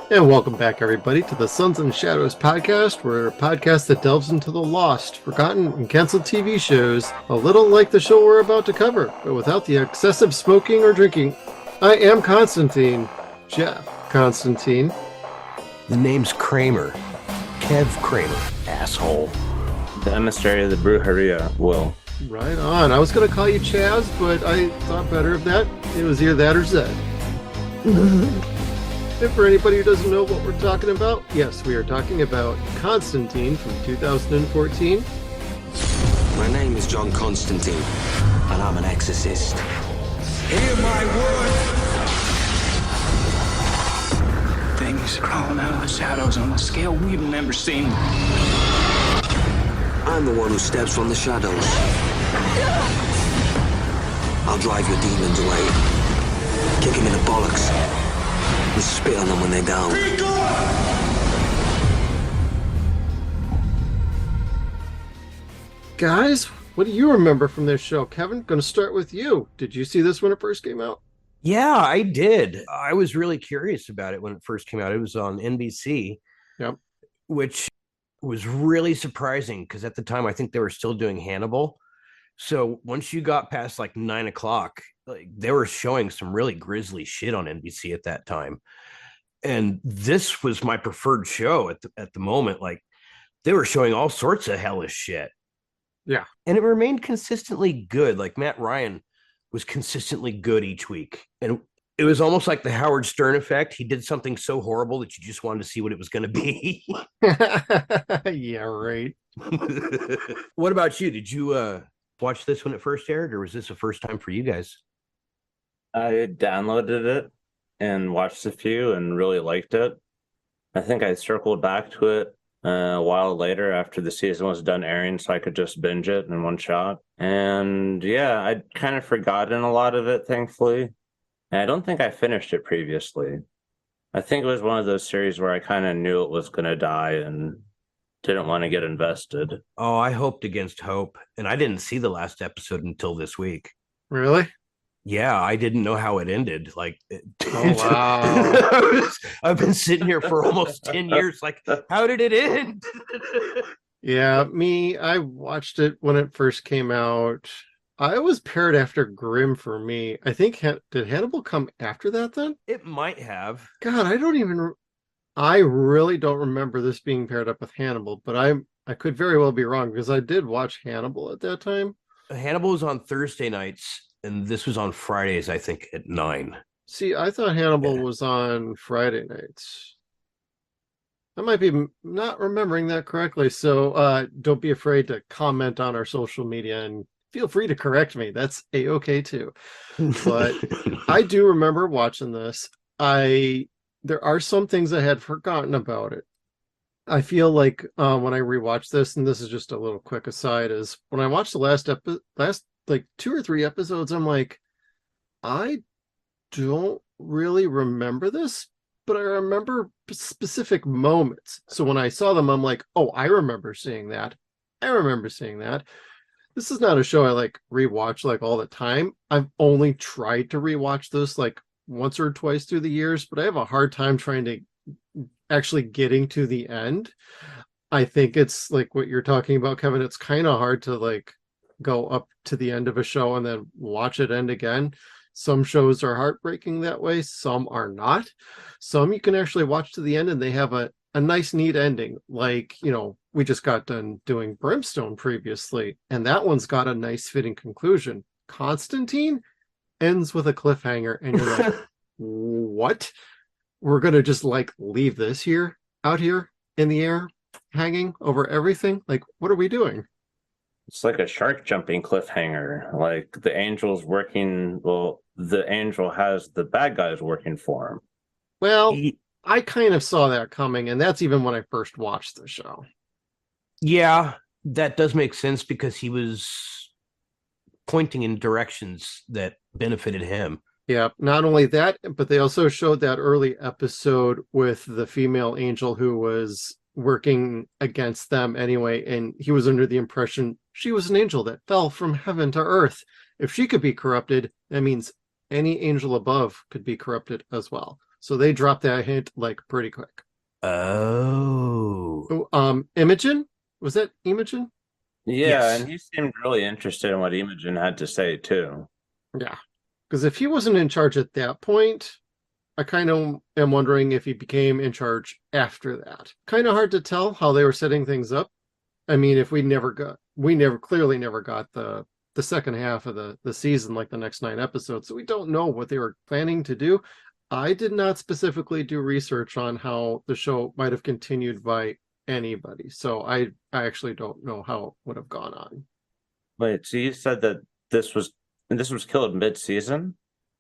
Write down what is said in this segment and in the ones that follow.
And welcome back, everybody, to the Sons and Shadows podcast. We're a podcast that delves into the lost, forgotten, and canceled TV shows, a little like the show we're about to cover, but without the excessive smoking or drinking. I am Constantine, Jeff Constantine. The name's Kramer. Kev Kramer, asshole. The emissary of the Brujeria, Will. Right on. I was going to call you Chaz, but I thought better of that. It was either that or Zed. And for anybody who doesn't know what we're talking about, yes, we are talking about Constantine from 2014. My name is John Constantine, and I'm an exorcist. Hear my word! Things crawling out of the shadows on a scale we've never seen. I'm the one who steps from the shadows. I'll drive your demons away, kick them in the bollocks, and spit on them when they're down. Guys, what do you remember from this show? Kevin, going to start with you. Did you see this when it first came out? Yeah, I did. I was really curious about it when it first came out. It was on NBC, Yep. which was really surprising because at the time I think they were still doing Hannibal. So once you got past like 9 o'clock, like they were showing some really grisly shit on NBC at that time. And this was my preferred show at the moment. Like they were showing all sorts of hellish shit. Yeah. And it remained consistently good. Like Matt Ryan was consistently good each week. And it was almost like the Howard Stern effect. He did something so horrible that you just wanted to see what it was going to be. Yeah, right. What about you? Did you watch this when it first aired, or was this a first time for you guys? I downloaded it and watched a few and really liked it. I think I circled back to it a while later after the season was done airing so I could just binge it in one shot. And yeah, I'd kind of forgotten a lot of it, thankfully. And I don't think I finished it previously. I think it was one of those series where I kind of knew it was going to die and didn't want to get invested. Oh, I hoped against hope. And I didn't see the last episode until this week. Really? Yeah, I didn't know how it ended. Like, Oh, wow. I've been sitting here for almost 10 years. Like, how did it end? Yeah, I watched it when it first came out. I was paired after Grimm for me. I think, did Hannibal come after that then? It might have. God, I really don't remember this being paired up with Hannibal, but I could very well be wrong because I did watch Hannibal at that time. Hannibal was on Thursday nights, and this was on Fridays, I think, at 9. See, I thought Hannibal was on Friday nights. I might be not remembering that correctly, so don't be afraid to comment on our social media and feel free to correct me. That's a-okay too. But I do remember watching this. There are some things I had forgotten about it. I feel like when I rewatch this, and this is just a little quick aside, is when I watched the last like 2 or 3 episodes, I'm like, I don't really remember this, but I remember specific moments. So when I saw them, I'm like, oh, I remember seeing that. I remember seeing that. This is not a show I like rewatch like all the time. I've only tried to rewatch this like once or twice through the years, but I have a hard time trying to actually getting to the end. I think it's like what you're talking about, Kevin. It's kind of hard to like go up to the end of a show and then watch it end again. Some shows are heartbreaking that way. Some are not. Some you can actually watch to the end and they have a nice, neat ending. Like, we just got done doing Brimstone previously, and that one's got a nice fitting conclusion. Constantine ends with a cliffhanger, and you're like, what? We're going to just like leave this here, out here in the air, hanging over everything? Like, what are we doing? It's like a shark jumping cliffhanger. Like the angel's working, well, the angel has the bad guys working for him. Well, I kind of saw that coming, and that's even when I first watched the show. Yeah, that does make sense because he was pointing in directions that benefited him. Yeah, not only that, but they also showed that early episode with the female angel who was working against them anyway, and he was under the impression she was an angel that fell from heaven to earth. If she could be corrupted, that means any angel above could be corrupted as well. So they dropped that hint like pretty quick. Oh. Imogen? Was that Imogen? Yeah, Yes. and he seemed really interested in what Imogen had to say too. Yeah. Because if he wasn't in charge at that point, I kind of am wondering if he became in charge after that. Kind of hard to tell how they were setting things up. I mean, if we clearly never got the second half of the season, like the next 9 episodes, so we don't know what they were planning to do. I did not specifically do research on how the show might have continued by anybody, so I actually don't know how it would have gone on. Wait, so you said that this was killed mid-season?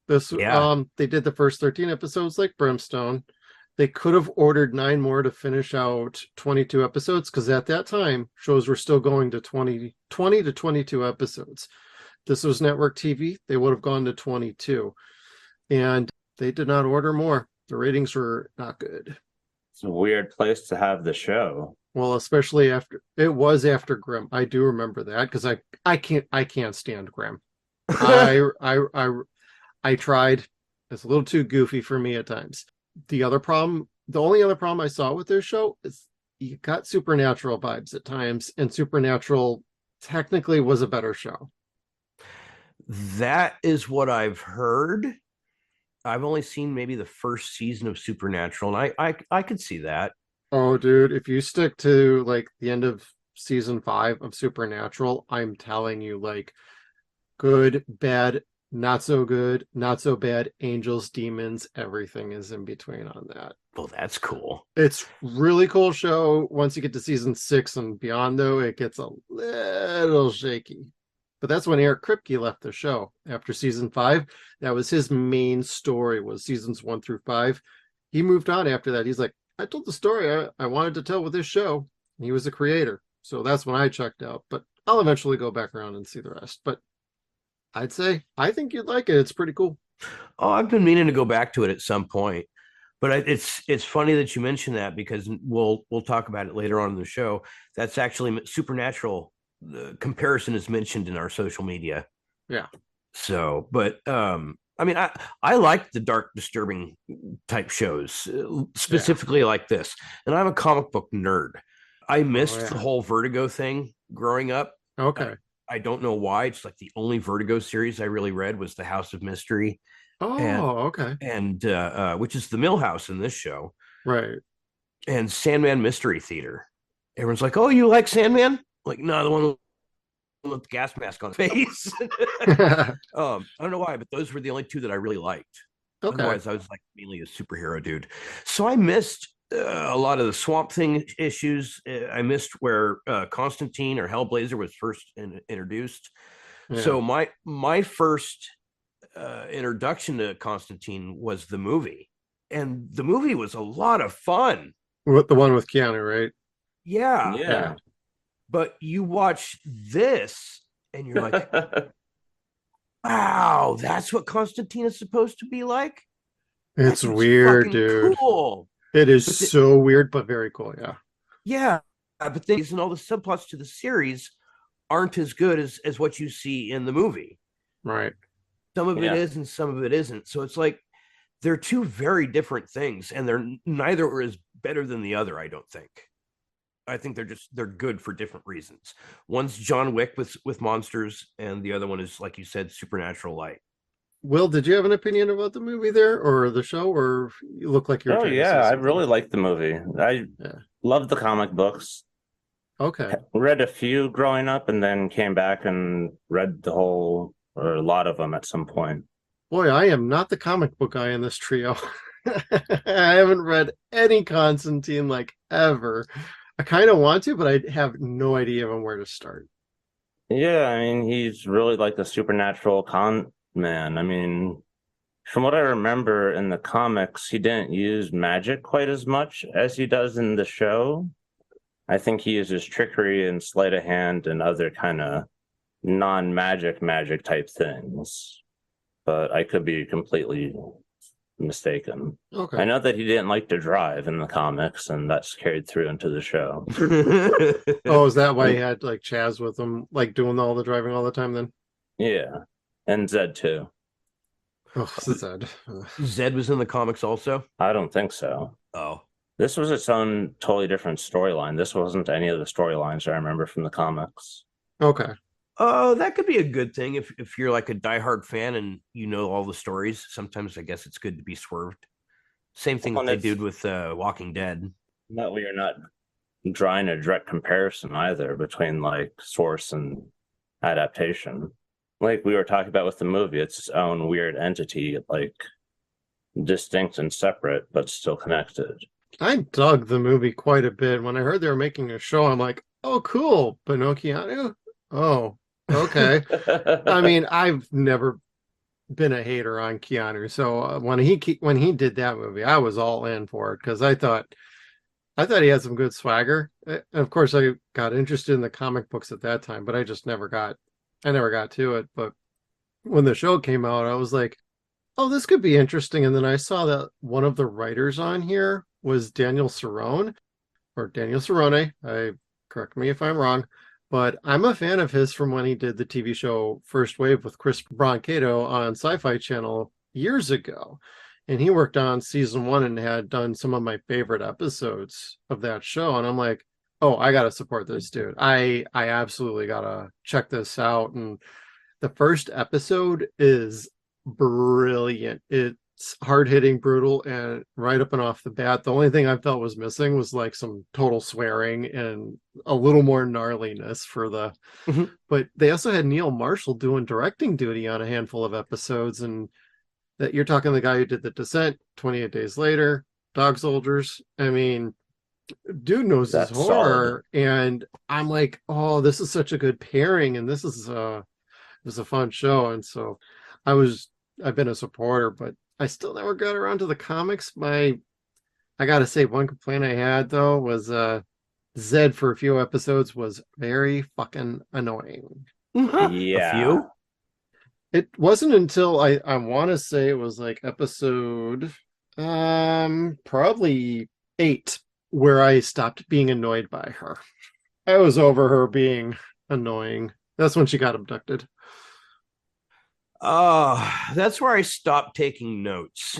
This Yeah. They did the first 13 episodes like Brimstone. They could have ordered 9 more to finish out 22 episodes, because at that time shows were still going to 20 to 22 episodes. This was network TV. They would have gone to 22, and they did not order more. The ratings were not good. It's a weird place to have the show. Well, especially after Grimm. I do remember that, because I can't stand Grimm. I tried. It's a little too goofy for me at times. The only other problem I saw with this show is you got Supernatural vibes at times, and Supernatural technically was a better show. That is what I've heard. I've only seen maybe the first season of Supernatural, and I could see that. Oh, dude, if you stick to like the end of season 5 of Supernatural, I'm telling you, like, good, bad, not so good, not so bad, angels, demons, everything is in between on that. Well, that's cool. It's really cool show. Once you get to season 6 and beyond, though, it gets a little shaky. But that's when Eric Kripke left the show after season 5. That was his main story, was seasons 1 through 5. He moved on after that. He's like, I told the story I wanted to tell with this show. And he was the creator. So that's when I checked out. But I'll eventually go back around and see the rest. But I'd say I think you'd like it. It's pretty cool. Oh, I've been meaning to go back to it at some point. But it's funny that you mentioned that, because we'll talk about it later on in the show. That's actually Supernatural. The comparison is mentioned in our social media. Yeah. So, but I mean, I like the dark, disturbing type shows, specifically like this. And I'm a comic book nerd. I missed the whole Vertigo thing growing up. Okay. I don't know why. It's like the only Vertigo series I really read was The House of Mystery. Okay. And which is the Millhouse in this show. Right. And Sandman Mystery Theater. Everyone's like, oh, you like Sandman? Like, no, the one with the gas mask on his face. I don't know why, but those were the only 2 that I really liked. Okay. Otherwise, I was like mainly a superhero dude. So I missed a lot of the Swamp Thing issues. I missed where Constantine or Hellblazer was first introduced. Yeah. So my first introduction to Constantine was the movie, and the movie was a lot of fun. With the one with Keanu, right? Yeah. But you watch this and you're like, wow, that's what Constantine is supposed to be like? It's weird, dude. Cool. It is so weird, but very cool. Yeah. Yeah. But these and all the subplots to the series aren't as good as what you see in the movie. Right. Some of it is and some of it isn't. So it's like they're 2 very different things, and neither is better than the other, I don't think. I think they're good for different reasons. One's John Wick with monsters, and the other one is, like you said, supernatural light. Will, did you have an opinion about the movie there, or the show, or you look like you're? Oh yeah, I really liked the movie. I loved the comic books. Okay. Read a few growing up, and then came back and read the whole or a lot of them at some point. Boy, I am not the comic book guy in this trio. I haven't read any Constantine like ever. I kind of want to, but I have no idea even where to start. Yeah, I mean, he's really like a supernatural con man. I mean, from what I remember in the comics, he didn't use magic quite as much as he does in the show. I think he uses trickery and sleight of hand and other kind of non-magic magic type things. But I could be completely mistaken. Okay. I know that he didn't like to drive in the comics, and that's carried through into the show. Oh, is that why he had like Chaz with him, like doing all the driving all the time then? Yeah. And Zed too. Oh, Zed. Zed was in the comics also. I don't think so. Oh, This was its own totally different storyline. This wasn't any of the storylines I remember from the comics. Okay. oh, that could be a good thing if you're like a diehard fan and you know all the stories. Sometimes I guess it's good to be swerved. Same thing Well, that they and did with Walking Dead. that way you're not drawing a direct comparison either between like source and adaptation. Like we were talking about with the movie, it's its own weird entity, like distinct and separate, but still connected. I dug the movie quite a bit. When I heard they were making a show, I'm like, oh, cool. Pinocchio? Oh, okay. I mean, I've never been a hater on Keanu. So when he did that movie, I was all in for it because I thought he had some good swagger. Of course, I got interested in the comic books at that time, but I never got to it. But when the show came out, I was like, oh, this could be interesting. And then I saw that one of the writers on here was Daniel Cerrone or Daniel Cerrone. Correct me if I'm wrong, but I'm a fan of his from when he did the TV show First Wave with Chris Broncato on Sci-Fi Channel years ago. And he worked on season 1 and had done some of my favorite episodes of that show. And I'm like, oh, I gotta support this dude. I absolutely gotta check this out. And the first episode is brilliant. It's hard hitting, brutal, and right up and off the bat. The only thing I felt was missing was like some total swearing and a little more gnarliness for the. Mhm. But they also had Neil Marshall doing directing duty on a handful of episodes, and that you're talking the guy who did The Descent, 28 Days Later, Dog Soldiers. I mean, dude knows his That's horror, and I'm like, oh, this is such a good pairing, and this is it was a fun show, and so I've been a supporter, but I still never got around to the comics. I gotta say, one complaint I had though was Zed for a few episodes was very fucking annoying. A Yeah. few. It wasn't until I want to say it was like episode probably 8 where I stopped being annoyed by her. I was over her being annoying. That's when she got abducted. That's where I stopped taking notes.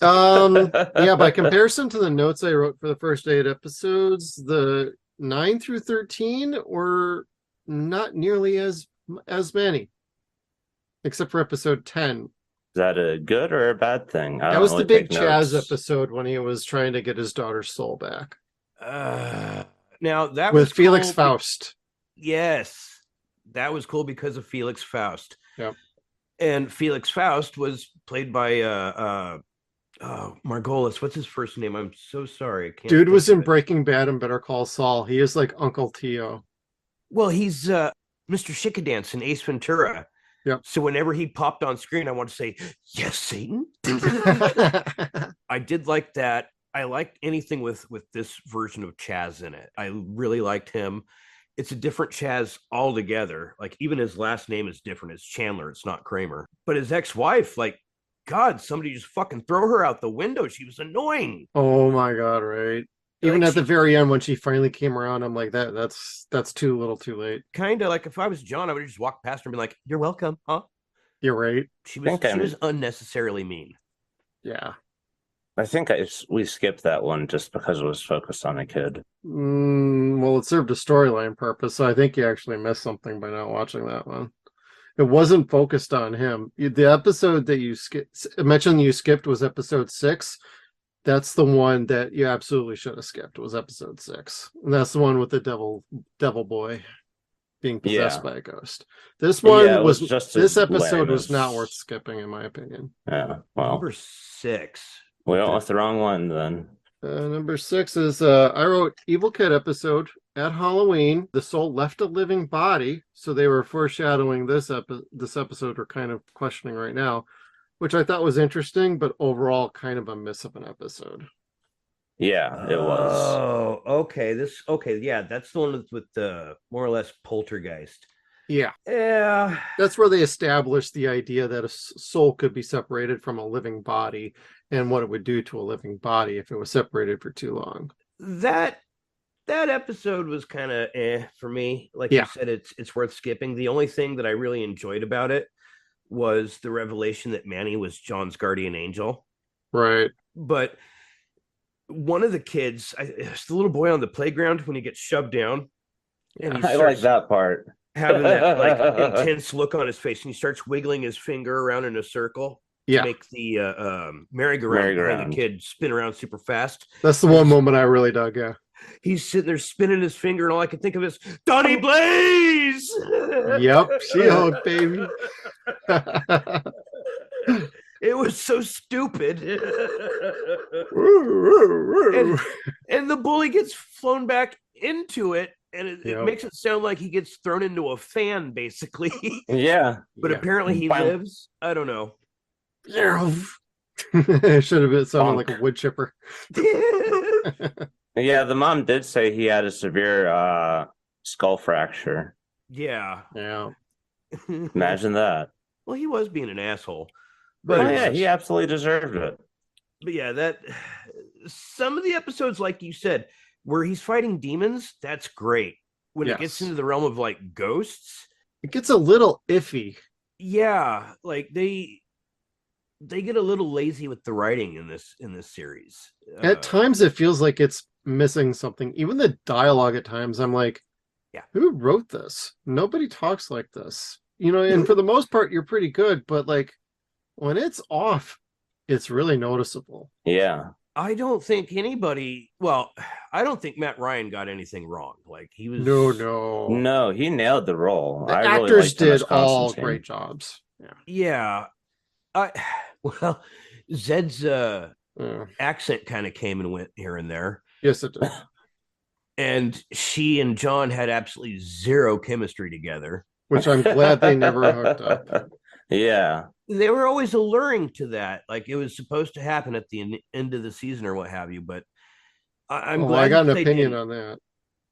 Yeah, by comparison to the notes I wrote for the first 8 episodes, the 9 through 13 were not nearly as many, except for episode 10. Is that a good or a bad thing? I That don't was really the big take Chaz notes. episode when he was trying to get his daughter's soul back Now that with was Felix cool Faust. Yes, that was cool because of Felix Faust. Yep. And Felix Faust was played by Margolis. What's his first name? I'm so sorry. I can't Dude was think in of it. Breaking Bad and Better Call Saul. He is like Uncle Tio. Well, he's Mr. Shickadance in Ace Ventura. Yep. So whenever he popped on screen, I want to say, "Yes, Satan." I did like that. I liked anything with this version of Chaz in it. I really liked him. It's a different Chaz altogether. Like even his last name is different. It's Chandler. It's not Kramer. But his ex-wife, like, God, somebody just fucking throw her out the window. She was annoying. Oh my god, right. Even Like at the very end when she finally came around, I'm like, that's too little too late. Kind of like if I was John, I would just walk past her and be like, "You're welcome, huh?" You're right. She Think I'm- was unnecessarily mean. Yeah. I think we skipped that one just because it was focused on a kid. Well, it served a storyline purpose, so I think you actually missed something by not watching that one. It wasn't focused on him. The episode that you mentioned you skipped was episode 6. That's the one that you absolutely should have skipped. Was episode 6, and that's the one with the devil boy being possessed by a ghost. This one Yeah, it was was just this as episode lame was as- not worth skipping, in my opinion. Yeah, well, Number 6. we went with the wrong one then. Number 6 is I wrote Evil Kid episode at Halloween. The soul left a living body, so they were foreshadowing this episode. We're kind of questioning right now, which I thought was interesting, but overall kind of a miss of an episode. Yeah, it was. Oh, okay. Yeah, that's the one with the more or less poltergeist. Yeah, Yeah. that's where they established the idea that a soul could be separated from a living body and what it would do to a living body if it was separated for too long. That episode was kind of for me. Like Yeah. you said, it's worth skipping. The only thing that I really enjoyed about it was the revelation that Manny was John's guardian angel. Right. But one of the kids, it's the little boy on the playground when he gets shoved down, and he I like starts that part. having that like intense look on his face, and he starts wiggling his finger around in a circle to Yeah. make the merry-go-round behind the Merry-go-round. kid spin around super fast. That's the one moment I really dug. Yeah. He's sitting there spinning his finger, and all I can think of is Donnie Blaze. Yep. She-Hulk, baby. It was so stupid. And the bully gets flown back into it, and it Yep. makes it sound like he gets thrown into a fan, basically. Yeah. But Yeah. apparently he Bam. lives. I don't know. It should have been sounding like a Bonk. wood chipper. Yeah, the mom did say he had a severe skull fracture. Yeah. Yeah. Imagine that. Well, he was being an asshole. Oh But, yeah, he absolutely deserved it. but yeah, that some of the episodes, like you said, where he's fighting demons, that's great. When it gets Yes. into the realm of like ghosts, It gets a little iffy. yeah, like they get a little lazy with the writing in this series. At times, it feels like it's missing something. Even the dialogue at times, I'm like, Yeah. who wrote this? Nobody talks like this. You know, and for the most part, you're pretty good. But like when it's off, it's really noticeable. Yeah. I don't think anybody. Well, I don't think Matt Ryan got anything wrong. Like he was. No. No, he nailed the role. The I really actors liked him as did all Constantine. great jobs. Yeah. Yeah. Well, Zed's Yeah. accent kind of came and went here and there. Yes, it did. And she and John had absolutely zero chemistry together. Which I'm glad they never hooked up. Yeah. They were always alluring to that. Like it was supposed to happen at the end of the season or what have you. But I'm Oh, glad I got an that they opinion didn't. on that.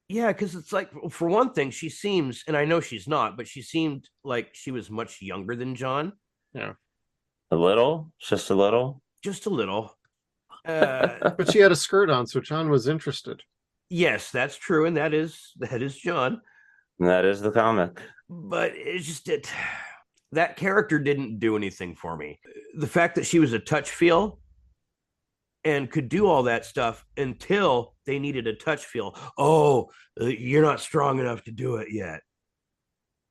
Yeah, because it's like, for one thing, she seems, and I know she's not, but she seemed like she was much younger than John. A little, just a little. Just a little. But she had a skirt on, so John was interested. Yes, that's true, and that is John. That is the comic. But it's just that character didn't do anything for me. The fact that she was a touch feel and could do all that stuff until they needed a touch feel. Oh, you're not strong enough to do it yet.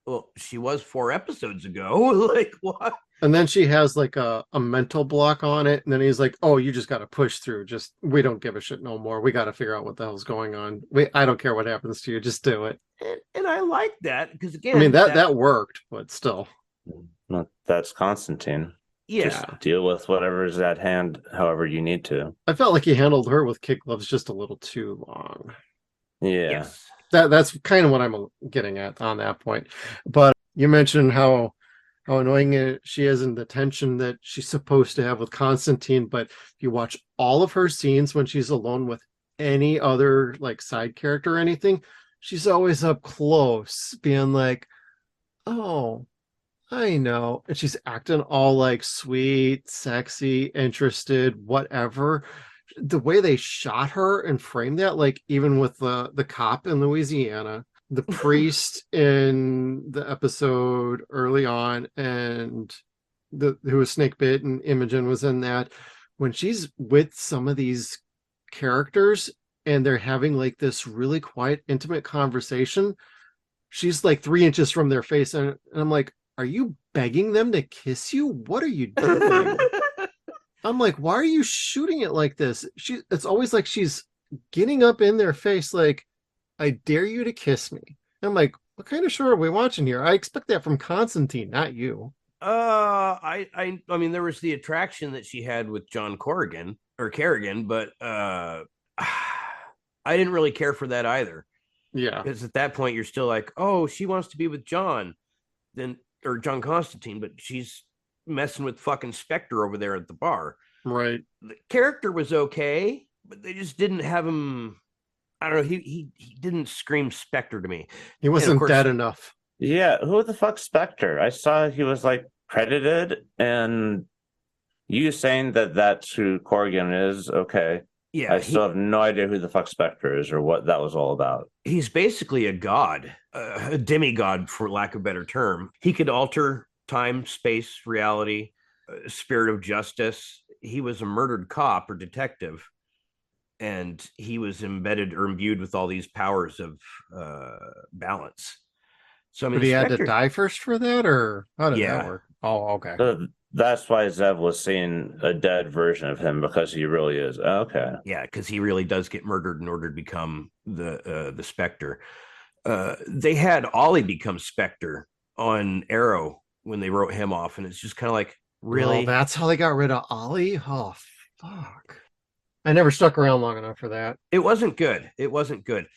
Well, she was 4 episodes ago. Like what? And then she has like a mental block on it. And then he's like, oh, you just got to push through. Just, we don't give a shit no more. We got to figure out what the hell's going on. I don't care what happens to you. Just do it. And I like that because, again, I mean, that worked, but still. No, that's Constantine. yeah. Just deal with whatever's at hand, however you need to. I felt like he handled her with kick gloves just a little too long. Yeah. Yes. That's kind of what I'm getting at on that point. But you mentioned how annoying she is and the tension that she's supposed to have with Constantine. But if you watch all of her scenes when she's alone with any other like side character or anything, she's always up close being like, oh, I know. And she's acting all like sweet, sexy, interested, whatever. The way they shot her and framed that, like even with the cop in Louisiana, the priest in the episode early on, and who was snake bit, and Imogen was in that. When she's with some of these characters and they're having like this really quiet, intimate conversation, she's like 3 inches from their face, and I'm like, are you begging them to kiss you? What are you doing? I'm like, why are you shooting it like this? It's always like she's getting up in their face like, I dare you to kiss me. I'm like, what kind of show are we watching here? I expect that from Constantine, not you. I mean, there was the attraction that she had with John Corrigan or Kerrigan, but I didn't really care for that either. Yeah. Because at that point, you're still like, oh, she wants to be with John, or John Constantine, but she's messing with fucking Spectre over there at the bar. Right. The character was okay, but they just didn't have him. I don't know. He didn't scream Spectre to me. He wasn't course- dead enough. Yeah, who the fuck's Spectre? I saw he was like credited, and you saying that that's who Corrigan is, okay. Yeah, I still have no idea who the fuck Spectre is or what that was all about. he's basically a god, a demigod, for lack of a better term. He could alter time, space, reality, spirit of justice. He was a murdered cop or detective, and he was embedded or imbued with all these powers of balance. So I mean, But the he had to Spectre, die first for that, or how did that yeah, work? Oh, okay. That's why Zev was seeing a dead version of him, because he really is. Okay. yeah, because he really does get murdered in order to become the Spectre. They had Ollie become Spectre on Arrow when they wrote him off, and it's just kind of like, Well, really? that's how they got rid of Ollie? Oh, fuck. I never stuck around long enough for that. It wasn't good. It wasn't good.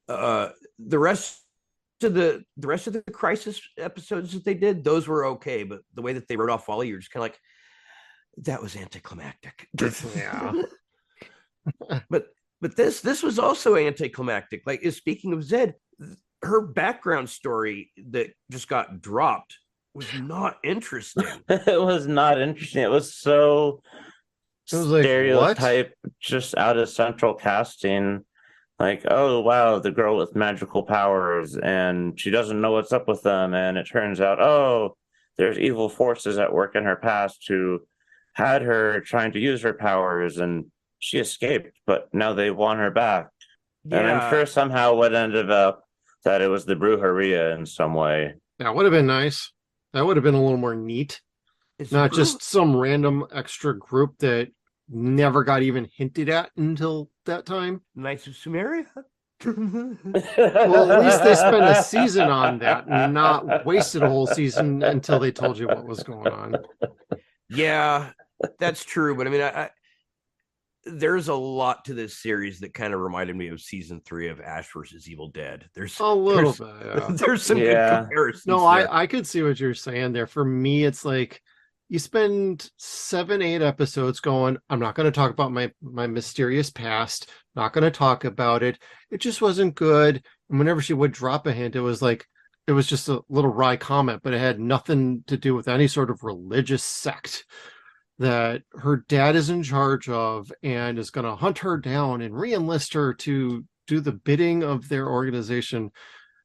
The rest of the Crisis episodes that they did, those were okay, but the way that they wrote off Ollie, you're just kind of like, that was anticlimactic. Yeah. but this was also anticlimactic. Like, speaking of Zed, her background story that just got dropped was not interesting. It was not interesting. It was so It was like, stereotype, just out of central casting. Like, oh wow, the girl with magical powers, and she doesn't know what's up with them, and it turns out, oh, there's evil forces at work in her past who had her trying to use her powers, and she escaped, but now they want her back. And I'm sure somehow it ended up that it was the Brujeria in some way. That would have been nice. That would have been a little more neat. Not just some random extra group that never got even hinted at until that time. Knights of Sumeria. Well, at least they spent a season on that and not wasted a whole season until they told you what was going on. Yeah, that's true. But I mean, I there's a lot to this series that kind of reminded me of season 3 of Ash versus Evil Dead. There's a little bit. Yeah. There's some good comparisons. No, I could see what you're saying there. For me, it's like you spend 7-8 episodes going, I'm not going to talk about my mysterious past, not going to talk about it. It just wasn't good. And whenever she would drop a hint, it was like, it was just a little wry comment, but it had nothing to do with any sort of religious sect that her dad is in charge of and is going to hunt her down and re-enlist her to do the bidding of their organization.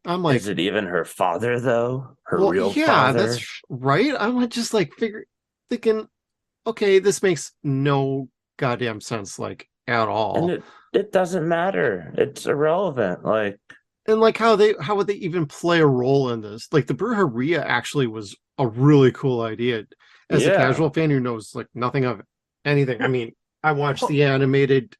I'm like, is it even her father though? Her real father? Yeah, that's right. I'm just like thinking, okay, this makes no goddamn sense, like, at all. And it doesn't matter. It's irrelevant. Like, and like how would they even play a role in this? Like, the Brujeria actually was a really cool idea. As a casual fan who knows like nothing of anything. I mean, I watched the animated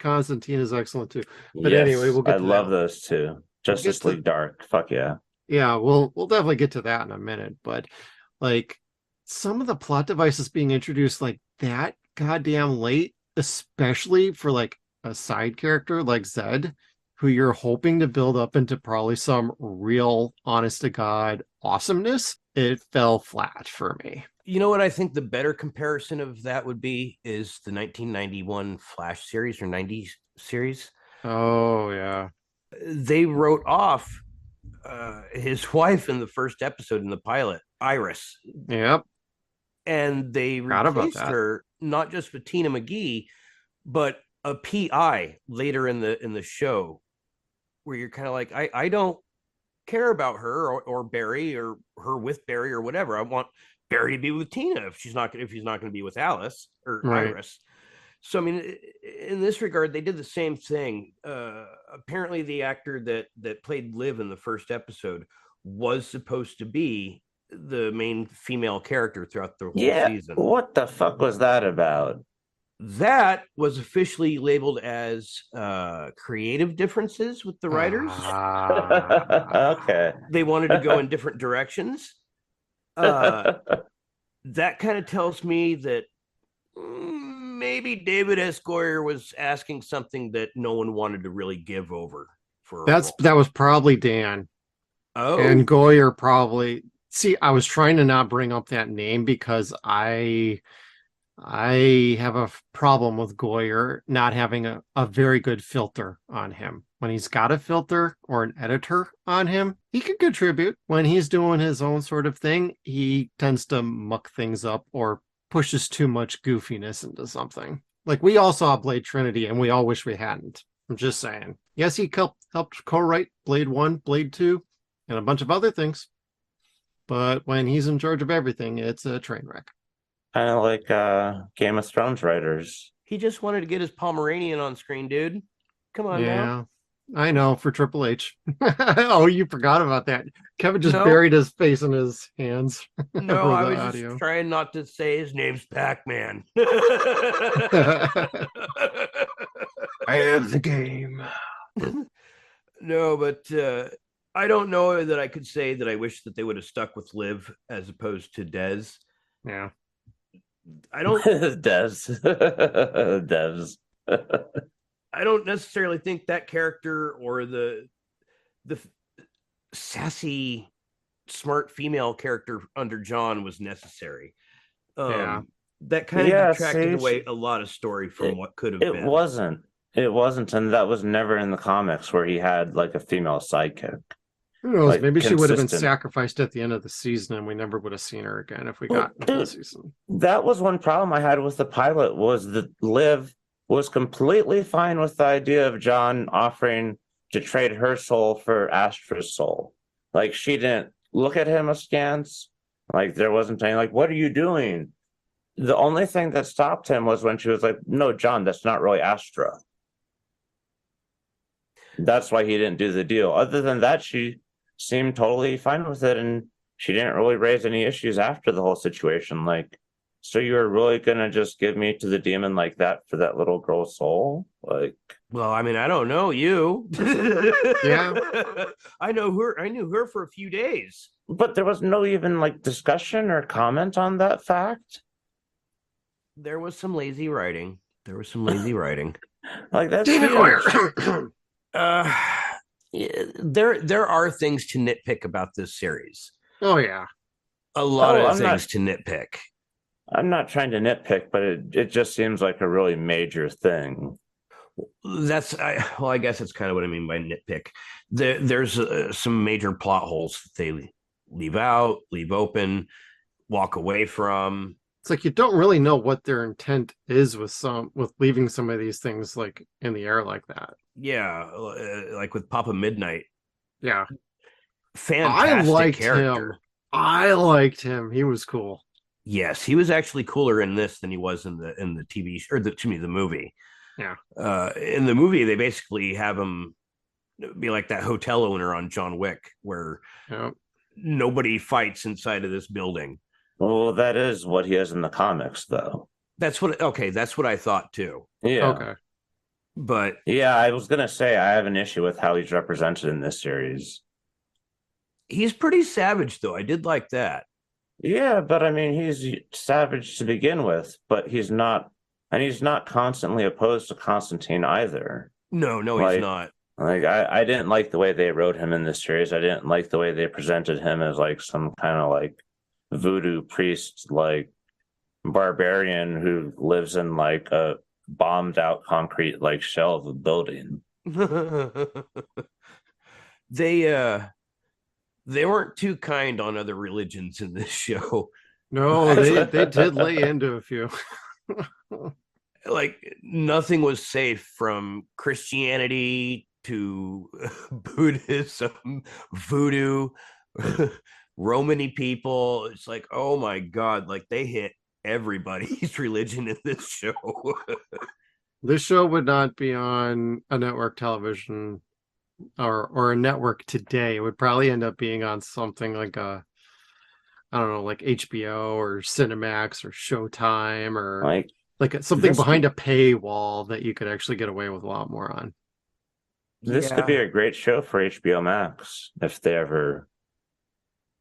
Constantine is excellent too. But anyway, we'll get to love those two. Justice League Dark. Fuck yeah. Yeah, we'll definitely get to that in a minute. But like, some of the plot devices being introduced like that goddamn late, especially for like a side character like Zed, who you're hoping to build up into probably some real honest to God awesomeness, it fell flat for me. You know what I think the better comparison of that would be is the 1991 Flash series or 90s series. Oh, yeah. They wrote off his wife in the first episode in the pilot, Iris. Yep. And they replaced her not just with Tina McGee, but a PI later in the show, where you're kind of like, I don't care about her or Barry or her with Barry or whatever. I want Barry to be with Tina if he's not going to be with Alice or Iris. So I mean, in this regard, they did the same thing. Apparently, the actor that played Liv in the first episode was supposed to be the main female character throughout the whole season. What the fuck was that about? That was officially labeled as creative differences with the writers. Okay. They wanted to go in different directions. That kind of tells me that maybe David S. Goyer was asking something that no one wanted to really give over for. That was probably Dan. Oh, and Goyer probably. See, I was trying to not bring up that name because I have a problem with Goyer not having a very good filter on him. When he's got a filter or an editor on him, he can contribute. When he's doing his own sort of thing, he tends to muck things up or pushes too much goofiness into something. Like, we all saw Blade Trinity and we all wish we hadn't. I'm just saying. Yes, he helped co-write Blade 1, Blade 2, and a bunch of other things. But when he's in charge of everything, it's a train wreck. Kind of like Game of Thrones writers. He just wanted to get his Pomeranian on screen, dude. Come on now. Yeah, I know, for Triple H. Oh, you forgot about that. Kevin just No. buried his face in his hands. No, for I the was audio. just trying not to say his name's Pac-Man. I am the game. No, but I don't know that I could say that I wish that they would have stuck with Liv as opposed to Dez. Yeah. I don't Devs. I don't necessarily think that character or the sassy, smart female character under John was necessary. Yeah. That kind of Yeah, detracted see, away a lot of story from what could have It been. wasn't. It wasn't, and that was never in the comics where he had like a female sidekick. Who knows? Like, Maybe she would have been consistent. sacrificed at the end of the season, and we never would have seen her again if we Well, got into the dude, season. That was one problem I had with the pilot was that Liv was completely fine with the idea of John offering to trade her soul for Astra's soul. Like she didn't look at him askance. Like there wasn't any like, what are you doing? The only thing that stopped him was when she was like, no, John, that's not really Astra. That's why he didn't do the deal. Other than that, she seemed totally fine with it, and she didn't really raise any issues after the whole situation. Like, so you were really gonna just give me to the demon like that for that little girl's soul? Like, Well, I mean, I don't know you. Yeah. I know her. I knew her for a few days. but there was no even like discussion or comment on that fact. There was some lazy writing. Like that's David huge. Goyer. Yeah, there are things to nitpick about this series. Oh, yeah. A lot Oh, of I'm things to nitpick. I'm not trying to nitpick, but it just seems like a really major thing. I guess that's kind of what I mean by nitpick. There's some major plot holes that they leave out, leave open, walk away from. It's like you don't really know what their intent is with leaving some of these things like in the air like that. Yeah, like with Papa Midnight. Yeah. Fantastic I liked character. him. I liked him. He was cool. Yes, he was actually cooler in this than he was in the TV or the movie. Yeah. In the movie, they basically have him be like that hotel owner on John Wick, where nobody fights inside of this building. Well, that is what he is in the comics, though. That's what I thought too. Yeah. Okay. But Yeah, I was gonna say I have an issue with how he's represented in this series. he's pretty savage, though. I did like that. Yeah, but I mean, he's savage to begin with, but he's not, and he's not constantly opposed to Constantine either. No, Like- he's not. Like, I didn't like the way they wrote him in this series. I didn't like the way they presented him as like some kind of like voodoo priest, like barbarian who lives in like a bombed out concrete like shell of a building. They weren't too kind on other religions in this show. No, they did lay into a few. Like nothing was safe, from Christianity to Buddhism, voodoo, Romany people. It's like, oh my God, like they hit everybody's religion in this show. This show would not be on a network television or a network today. It would probably end up being on something like I don't know, like HBO or Cinemax or Showtime or like something behind a paywall that you could actually get away with a lot more on. This could be a great show for HBO Max if they ever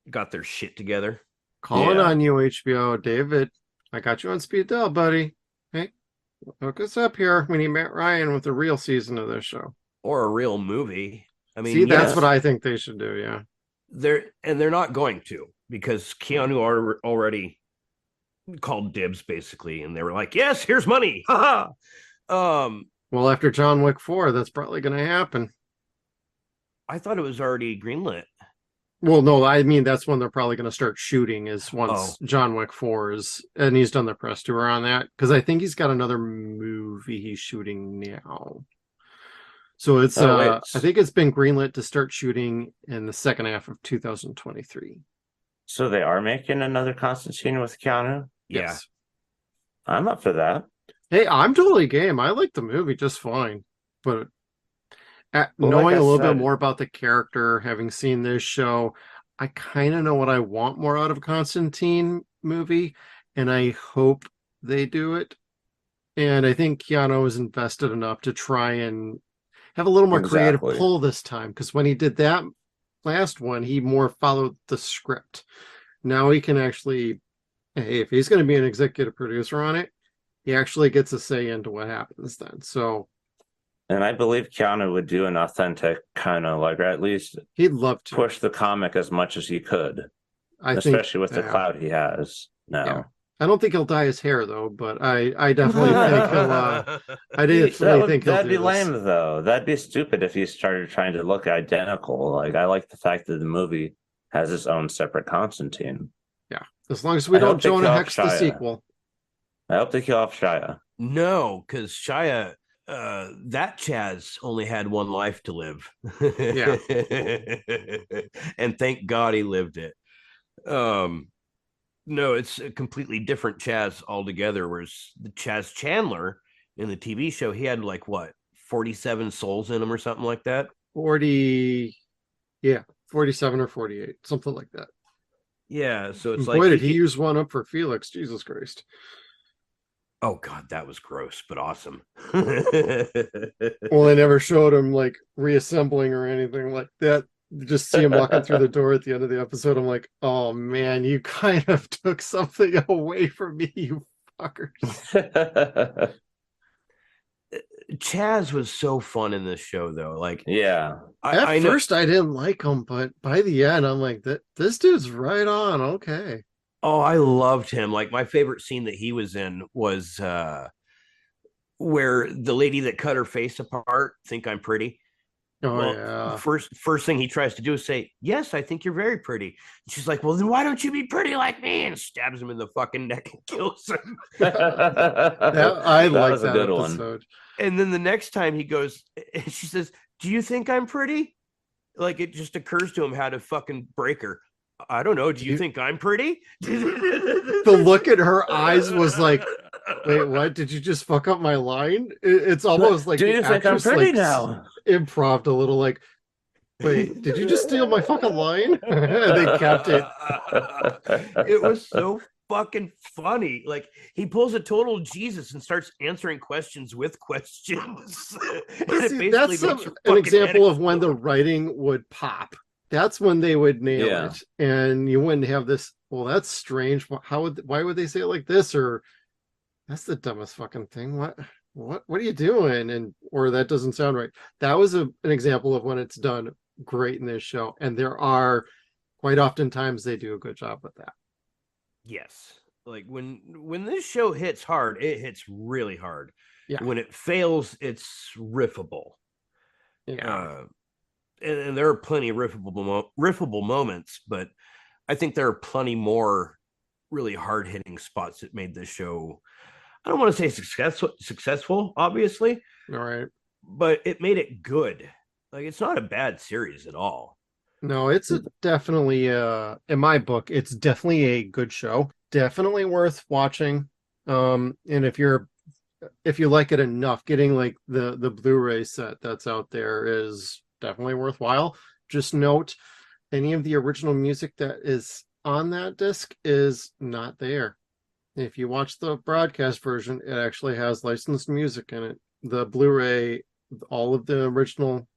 got their shit together. Calling on you, HBO. David, I got you on speed dial, buddy. Hey, hook us up here. We need Matt Ryan with a real season of this show. Or a real movie. I mean, see, that's what I think they should do. Yeah, they're not going to, because Keanu already called dibs basically, and they were like, "Yes, here's money." Haha. Well, after John Wick 4, that's probably going to happen. I thought it was already greenlit. Well, no, I mean that's when they're probably going to start shooting, is once John Wick 4 is, and he's done the press tour on that, because I think he's got another movie he's shooting now. So it's I think it's been greenlit to start shooting in the second half of 2023. So they are making another Constantine with Keanu? Yeah. Yes. I'm up for that. Hey, I'm totally game. I like the movie just fine. But Well, knowing like a I little bit said, more about the character, having seen this show, I kind of know what I want more out of a Constantine movie, and I hope they do it. And I think Keanu is invested enough to try and have a little more creative exactly. pull this time, because when he did that last one, he more followed the script. Now he can actually, hey, if he's going to be an executive producer on it, he actually gets a say into what happens then. So And I believe Keanu would do an authentic kind of like, or at least he'd love to. push the comic as much as he could, I think, especially with the yeah, clout he has yeah. now. I don't think he'll dye his hair though, but I definitely think he'll. I definitely think he'll That'd do be this. lame though. That'd be stupid if he started trying to look identical. Like I like the fact that the movie has its own separate Constantine. Yeah, as long as we I don't hope they Jonah kill off Hex the Shia. sequel. I hope they kill off Shia. No, because Shia, that Chaz only had one life to live. Yeah. And thank God he lived it. No, it's a completely different Chaz altogether. Whereas the Chaz Chandler in the TV show, he had like what, 47 souls in him or something like that. 40, yeah, 47 or 48, something like that. Yeah, so it's Boy, like did he use one up for Felix? Jesus Christ! oh God, that was gross, but awesome. Well, they never showed him like reassembling or anything like that. You just see him walking through the door at the end of the episode. I'm like, oh man, you kind of took something away from me, you fuckers. Chaz was so fun in this show, though. Like, Yeah. At I know. first, I didn't like him, but by the end, I'm like, this dude's right on. Okay. Oh, I loved him. Like, my favorite scene that he was in was where the lady that cut her face apart think I'm pretty. Oh Well, yeah. first thing he tries to do is say, "Yes, I think you're very pretty." And she's like, "Well, then why don't you be pretty like me?" And stabs him in the fucking neck and kills him. I like was a that good one. episode. And then the next time he goes, and she says, "Do you think I'm pretty?" Like it just occurs to him how to fucking break her. I don't know. Do you think I'm pretty? The look at her eyes was like, wait, what? Did you just fuck up my line? It's almost like Do the you think I'm actress, pretty like, now? Improv a little, like, wait, did you just steal my fucking line? They kept it. It was so fucking funny. Like he pulls a total Jesus and starts answering questions with questions. And See, that's an example of when the writing would pop. That's when they would nail Yeah. it, and you wouldn't have this. Well, that's strange. Why would they say it like this? Or that's the dumbest fucking thing. What are you doing? And or that doesn't sound right. That was an example of when it's done great in this show, and there are quite often times they do a good job with that. Yes. Like when this show hits hard, it hits really hard. Yeah. When it fails, it's riffable. Yeah. And there are plenty of riffable moments, but I think there are plenty more really hard hitting spots that made this show. I don't want to say successful, obviously. All right. But it made it good. Like it's not a bad series at all. No, it's definitely in my book, it's definitely a good show. Definitely worth watching. And if you like it enough, getting like the Blu-ray set that's out there is definitely worthwhile. Just note any of the original music that is on that disc is not there. If you watch the broadcast version, it actually has licensed music in it. The Blu-ray, all of the original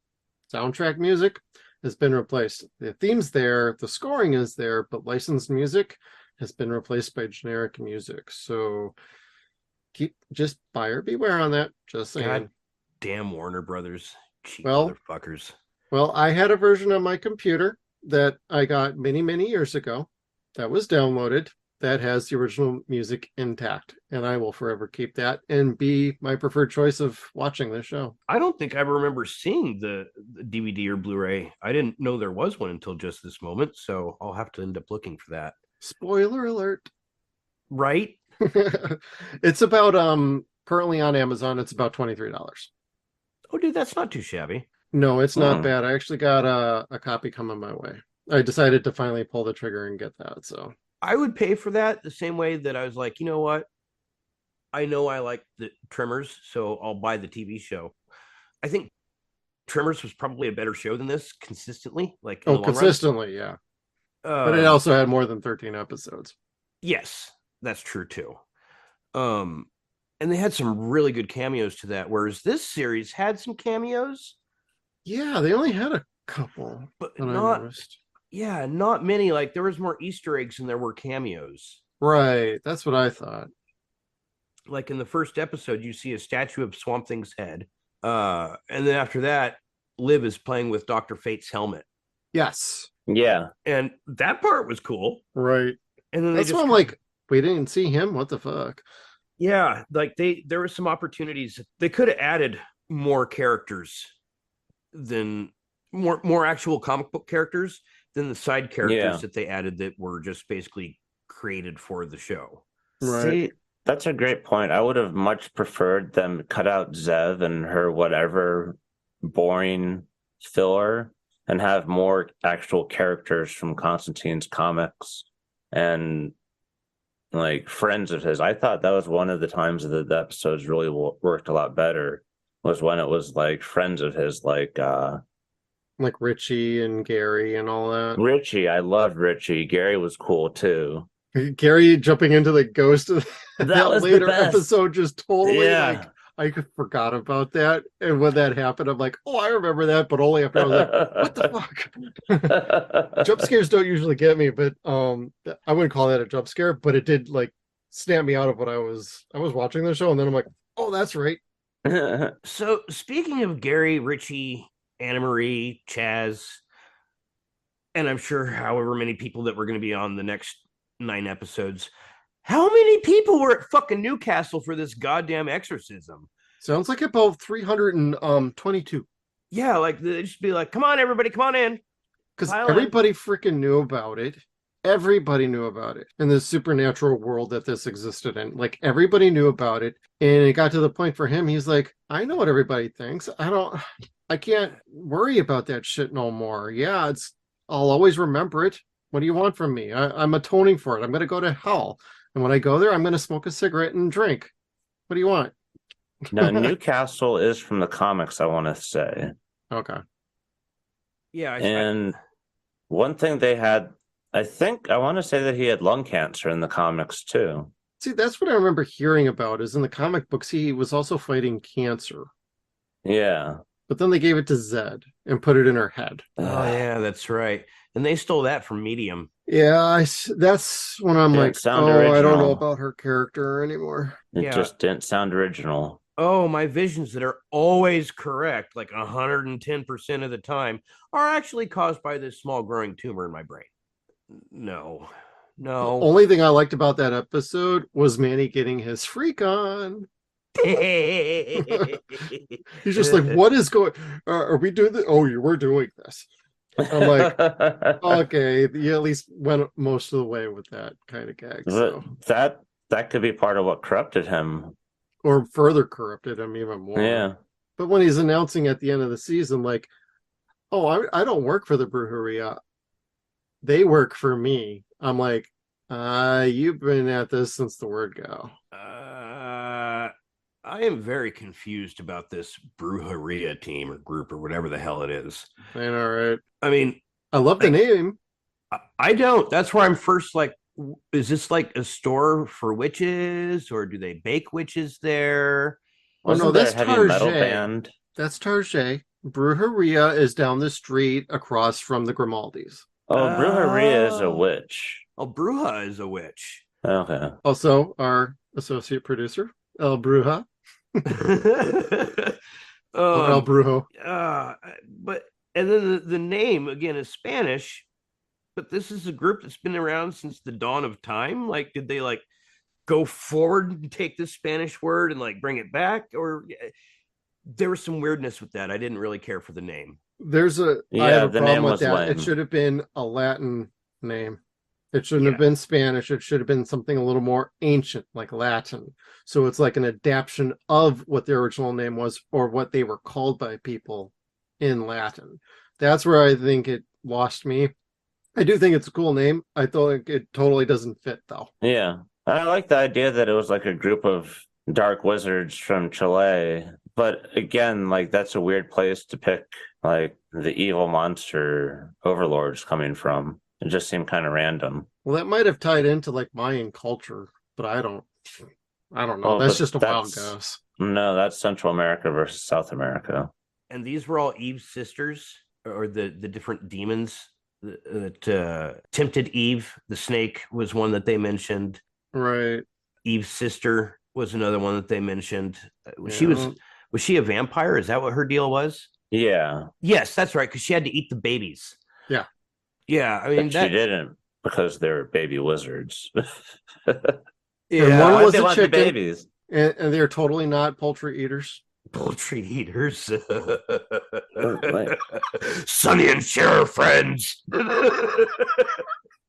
soundtrack music has been replaced. The theme's there, the scoring is there, but licensed music has been replaced by generic music. So just buyer beware on that. Just saying. God damn Warner Brothers, cheap Well, motherfuckers. Well, I had a version on my computer that I got many, many years ago that was downloaded that has the original music intact, and I will forever keep that and be my preferred choice of watching this show. I don't think I remember seeing the DVD or Blu-ray. I didn't know there was one until just this moment, so I'll have to end up looking for that. Spoiler alert. Right? It's about currently on Amazon, it's about $23. Oh, dude, that's not too shabby. No, it's not bad. I actually got a copy coming my way. I decided to finally pull the trigger and get that. So I would pay for that the same way that I was like, you know what? I know I like the Tremors, so I'll buy the TV show. I think Tremors was probably a better show than this consistently, like in the long consistently, yeah. But it run. also had more than 13 episodes. Yes, that's true too. And they had some really good cameos to that, whereas this series had some cameos, Yeah, they only had a couple but that I not noticed. yeah, not many. Like there was more Easter eggs than there were cameos. Right, that's what I thought. Like in the first episode, you see a statue of Swamp Thing's head. And then after that, Liv is playing with Dr. Fate's helmet. Yes. Yeah. And that part was cool. Right. And then that's why I'm like, we didn't see him. What the fuck? Yeah, like there were some opportunities. They could have added more characters than more actual comic book characters than the side characters that they added that were just basically created for the show. Right. See, that's a great point. I would have much preferred them cut out Zev and her whatever boring filler and have more actual characters from Constantine's comics and like friends of his. I thought that was one of the times that the episodes really worked a lot better, was when it was like friends of his, like Richie and Gary and all that. Richie. I loved Richie. Gary was cool too. Gary jumping into the ghost of That was later the best. episode, just totally Yeah. like I forgot about that. And when that happened, I'm like, oh, I remember that, but only after I was like, what the fuck? Jump scares don't usually get me, but I wouldn't call that a jump scare, but it did like snap me out of what I was watching the show, and then I'm like, oh, that's right. So speaking of Gary, Richie, Anna Marie, Chaz, and I'm sure however many people that were going to be on the next 9 episodes, how many people were at fucking Newcastle for this goddamn exorcism? Sounds like about 322. Yeah, like they just be like, come on, everybody, come on in. Because Pile in. everybody freaking knew about it. Everybody knew about it in the supernatural world that this existed in. Like everybody knew about it. And it got to the point for him, he's like, I know what everybody thinks. I can't worry about that shit no more. Yeah, I'll always remember it. What do you want from me? I'm atoning for it. I'm going to go to hell. And when I go there, I'm going to smoke a cigarette and drink. What do you want? Now, Newcastle is from the comics, I want to say. Okay. Yeah. And one thing they had, I want to say that he had lung cancer in the comics too. See, that's what I remember hearing about, is in the comic books, he was also fighting cancer. Yeah. But then they gave it to Zed and put it in her head. Oh, yeah, that's right. And they stole that from Medium. Yeah, that's when I'm like, sound I don't know original. about her character anymore. It just didn't sound original. Oh, my visions that are always correct, like 110% of the time, are actually caused by this small growing tumor in my brain. No. The only thing I liked about that episode was Manny getting his freak on. He's just like, what is going? Are we doing this? Oh, we're doing this. I'm like, okay, you at least went most of the way with that kind of gag. So. That could be part of what corrupted him, or further corrupted him even more. Yeah. But when he's announcing at the end of the season, like, oh, I don't work for the Brujeria, they work for me. I'm like, you've been at this since the word go. I am very confused about this Brujeria team or group or whatever the hell it is. I know, right? I mean, I love the name. I don't. That's where I'm first like, is this like a store for witches, or do they bake witches there? No, that's Tarjay. That's Tarjay. Brujeria is down the street across from the Grimaldis. Oh, Brujeria is a witch. Oh, Bruja is a witch. Okay. Also, our associate producer, El Bruja. El Brujo. But and then the name again is Spanish, but this is a group that's been around since the dawn of time. Like, did they like go forward and take this Spanish word and like bring it back, or there was some weirdness with that? I didn't really care for the name. I have a problem with that. Lame. It should have been a Latin name. It shouldn't have been Spanish. It should have been something a little more ancient, like Latin. So it's like an adaptation of what the original name was, or what they were called by people in Latin. That's where I think it lost me. I do think it's a cool name. I thought it totally doesn't fit though. Yeah. I like the idea that it was like a group of dark wizards from Chile. But again, like that's a weird place to pick like the evil monster overlords coming from. It just seemed kind of random. Well, that might have tied into like Mayan culture, but I don't know. Well, That's but just a wild guess. no, that's Central America versus South America. And these were all Eve's sisters, or the different demons that tempted Eve. The snake was one that they mentioned. Right. Eve's sister was another one that they mentioned. She Yeah. was she a vampire? Is that what her deal was? Yeah. Yes, that's right, because she had to eat the babies. Yeah. Yeah, I mean But she didn't because they're baby wizards. And one Why'd was they a want the chicken, babies. and they're totally not poultry eaters. poultry eaters. Like- Sonny and Cher are friends.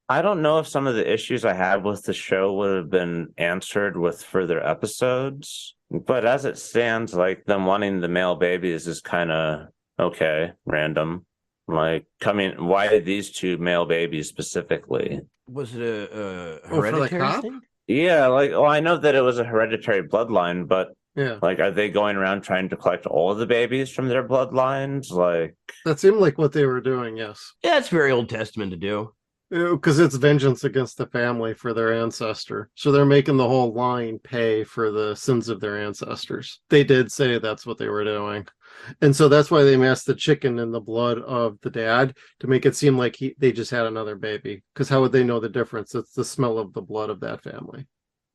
I don't know if some of the issues I had with the show would have been answered with further episodes, but as it stands, like them wanting the male babies is kind of okay, random. Like why these two male babies specifically? Was it a Oh, for the hereditary cop? thing? Yeah, like, well, I know that it was a hereditary bloodline, but Yeah. like, are they going around trying to collect all of the babies from their bloodlines? Like, That seemed like what they were doing, yes. Yeah, it's very Old Testament to do. Because it's vengeance against the family for their ancestor. So they're making the whole line pay for the sins of their ancestors. They did say that's what they were doing. And so that's why they masked the chicken in the blood of the dad to make it seem like they just had another baby. Because how would they know the difference? It's the smell of the blood of that family.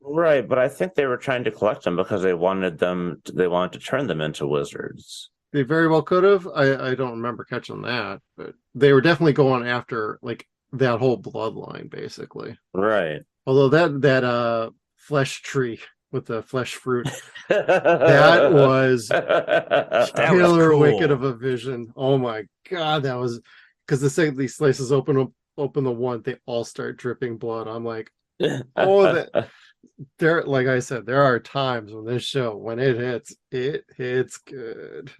right, but I think they were trying to collect them because they wanted to turn them into wizards. They very well could have. I don't remember catching that, but they were definitely going after like that whole bloodline, basically. Right. Although that flesh tree with the flesh fruit, that was That was killer cool. wicked of a vision. Oh my god, that was because the second these slices open the one, they all start dripping blood. I'm like, oh, there, like I said, there are times when this show, when it hits good.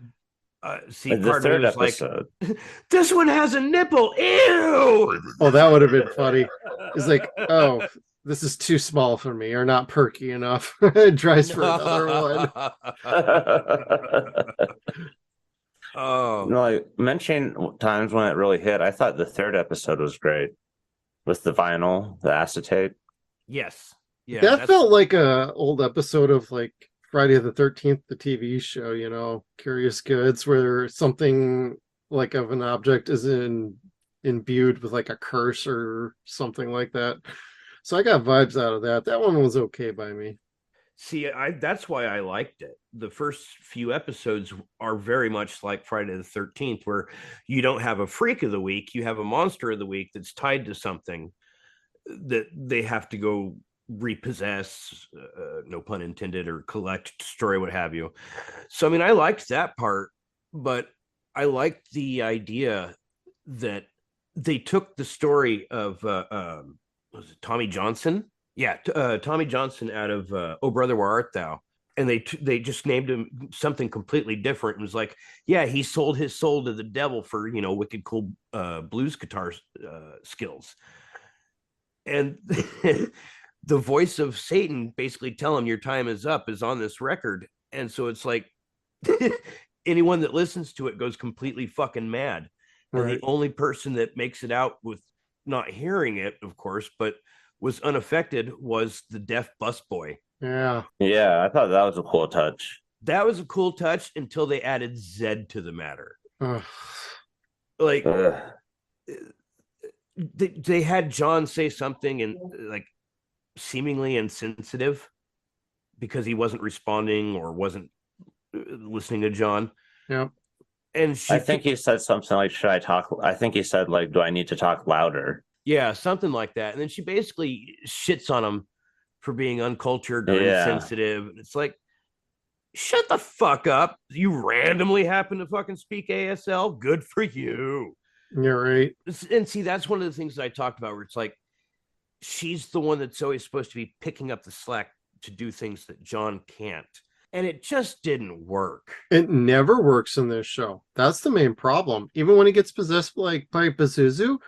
See, The part of third it was episode. like, this one has a nipple. Ew. Oh, that would have been funny. It's like, oh, this is too small for me, or not perky enough. It tries for another one. Oh, Like mentioning times when it really hit, I thought the third episode was great with the vinyl, the acetate. yes. Yeah, That felt like a old episode of like Friday the 13th, the TV show, Curious Goods, where something like of an object is imbued with like a curse or something like that. So I got vibes out of that. That one was okay by me. See, that's why I liked it. The first few episodes are very much like Friday the 13th, where you don't have a freak of the week, you have a monster of the week that's tied to something that they have to go repossess, no pun intended, or collect, destroy, what have you. So, I mean, I liked that part, but I liked the idea that they took the story of, was it Tommy Johnson? Yeah, Tommy Johnson out of Oh Brother, Where Art Thou? And they just named him something completely different. And was like, yeah, he sold his soul to the devil for, wicked cool blues guitar skills. And the voice of Satan basically tell him your time is up is on this record. And so it's like anyone that listens to it goes completely fucking mad. And Right. the only person that makes it out with not hearing it, of course, but was unaffected was the deaf busboy. Yeah. Yeah, I thought that was a cool touch. That was a cool touch until they added Zed to the matter. Ugh. Like Ugh. they had John say something and like seemingly insensitive because he wasn't responding or wasn't listening to John. Yeah. And I think he said something like, should I talk? I think he said, like, do I need to talk louder? yeah, something like that. And then she basically shits on him for being uncultured or Yeah. insensitive. And it's like, shut the fuck up. You randomly happen to fucking speak ASL. Good for you. You're right. And see, that's one of the things that I talked about where it's like, she's the one that's always supposed to be picking up the slack to do things that John can't. And it just didn't work. It never works in this show. That's the main problem. Even when he gets possessed like by Pazuzu,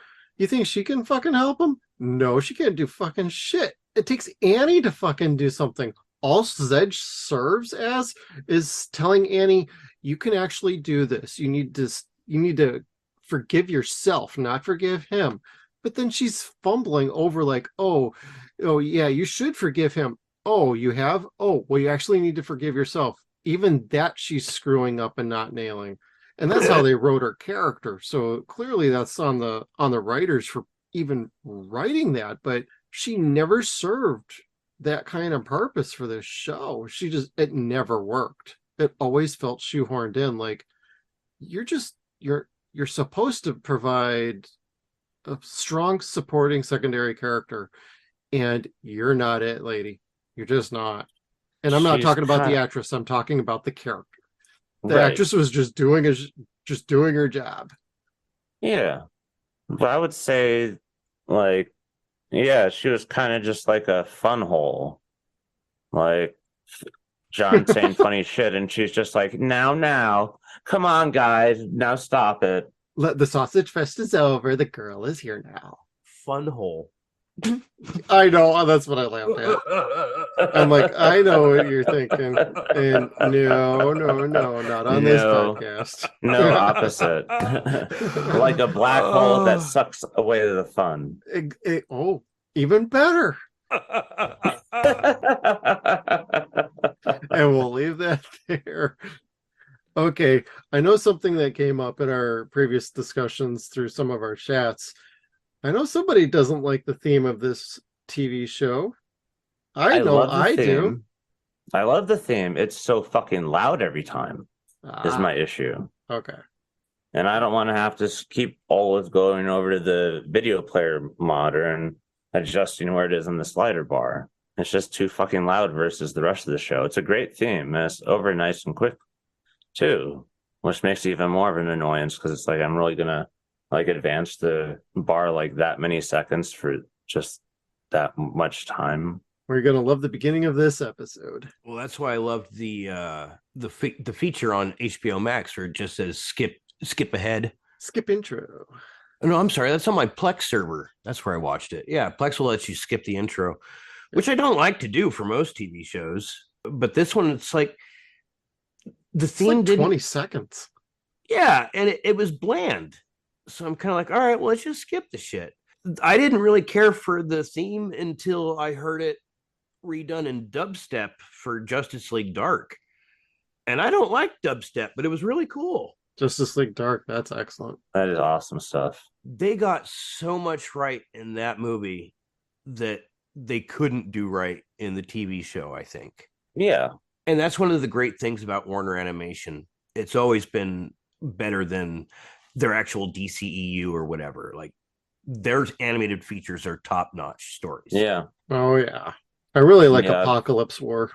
You think she can fucking help him? No, she can't do fucking shit. It takes Annie to fucking do something. All Zedge serves as is telling Annie, you can actually do this. You need to forgive yourself, not forgive him. But then she's fumbling over like, oh yeah, you should forgive him. Oh, you have? Oh, well, you actually need to forgive yourself. Even that she's screwing up and not nailing. And that's how they wrote her character. So clearly that's on the writers for even writing that, but she never served that kind of purpose for this show. It never worked. It always felt shoehorned in. Like you're supposed to provide a strong supporting secondary character, and you're not it, lady. You're just not. And I'm not talking about the actress. I'm talking about the character. The actress was just doing her job. Yeah. But I would say, like, yeah, she was kind of just like a fun hole. Like, John saying funny shit, and she's just like, now, come on, guys, now stop it. The sausage fest is over. The girl is here now. Fun hole. I know, that's what I laughed at. I'm like, I know what you're thinking. And no, not on this podcast. No, opposite. Like a black hole that sucks away the fun. Even better. And we'll leave that there. Okay, I know something that came up in our previous discussions through some of our chats. I know somebody doesn't like the theme of this TV show. I know I do. I love the theme. It's so fucking loud every time is my issue. Okay. And I don't want to have to keep always going over to the video player modder and adjusting where it is on the slider bar. It's just too fucking loud versus the rest of the show. It's a great theme, and it's over nice and quick too, which makes it even more of an annoyance because it's like I'm really gonna like advance the bar like that many seconds for just that much time. We're gonna love the beginning of this episode. Well, that's why I loved the feature on HBO Max where it just says skip ahead, skip intro. No, I'm sorry, that's on my Plex server. That's where I watched it. Yeah, Plex will let you skip the intro, which I don't like to do for most TV shows. But this one, it's like the theme like didn't 20 seconds. Yeah, and it was bland. So I'm kind of like, all right, well, let's just skip the shit. I didn't really care for the theme until I heard it redone in dubstep for Justice League Dark. And I don't like dubstep, but it was really cool. Justice League Dark, that's excellent. That is awesome stuff. They got so much right in that movie that they couldn't do right in the TV show, I think. Yeah. And that's one of the great things about Warner Animation. It's always been better than their actual DCEU or whatever. Like their animated features are top-notch stories. Yeah. Oh yeah. I really like Apocalypse War.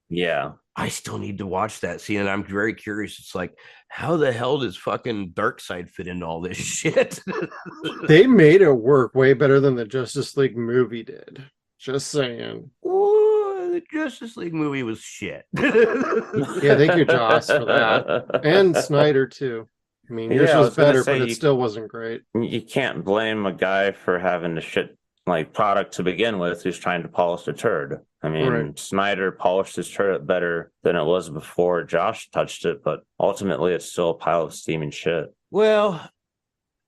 Yeah. I still need to watch that scene, and I'm very curious. It's like, how the hell does fucking Darkseid fit into all this shit? They made it work way better than the Justice League movie did. Just saying. Ooh, the Justice League movie was shit. Yeah, thank you, Joss, for that. And Snyder, too. I mean, yours was better, but it still wasn't great. You can't blame a guy for having the shit like product to begin with who's trying to polish a turd. I mean, Snyder polished his turd better than it was before Josh touched it, but ultimately it's still a pile of steaming shit. Well,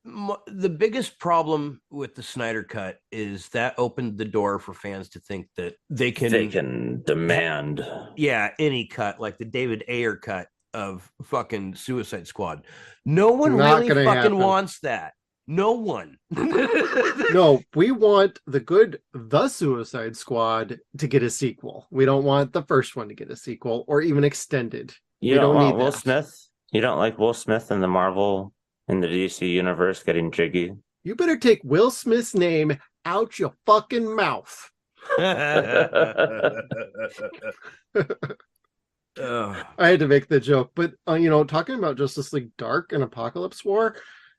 the biggest problem with the Snyder cut is that opened the door for fans to think that they can demand any cut, like the David Ayer cut of fucking Suicide Squad. No one really fucking wants that. No one. No, we want the Suicide Squad to get a sequel. We don't want the first one to get a sequel or even extended. You don't want Will Smith? You don't like Will Smith in the Marvel in the DC universe getting jiggy? You better take Will Smith's name out your fucking mouth. I had to make the joke, but talking about Justice League Dark and Apocalypse War,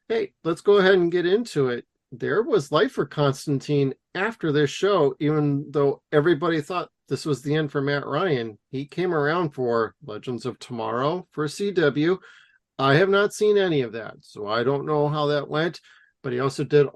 hey, let's go ahead and get into it. There was life for Constantine after this show, even though everybody thought this was the end for Matt Ryan. He came around for Legends of Tomorrow for CW. I have not seen any of that, so I don't know how that went. but he also did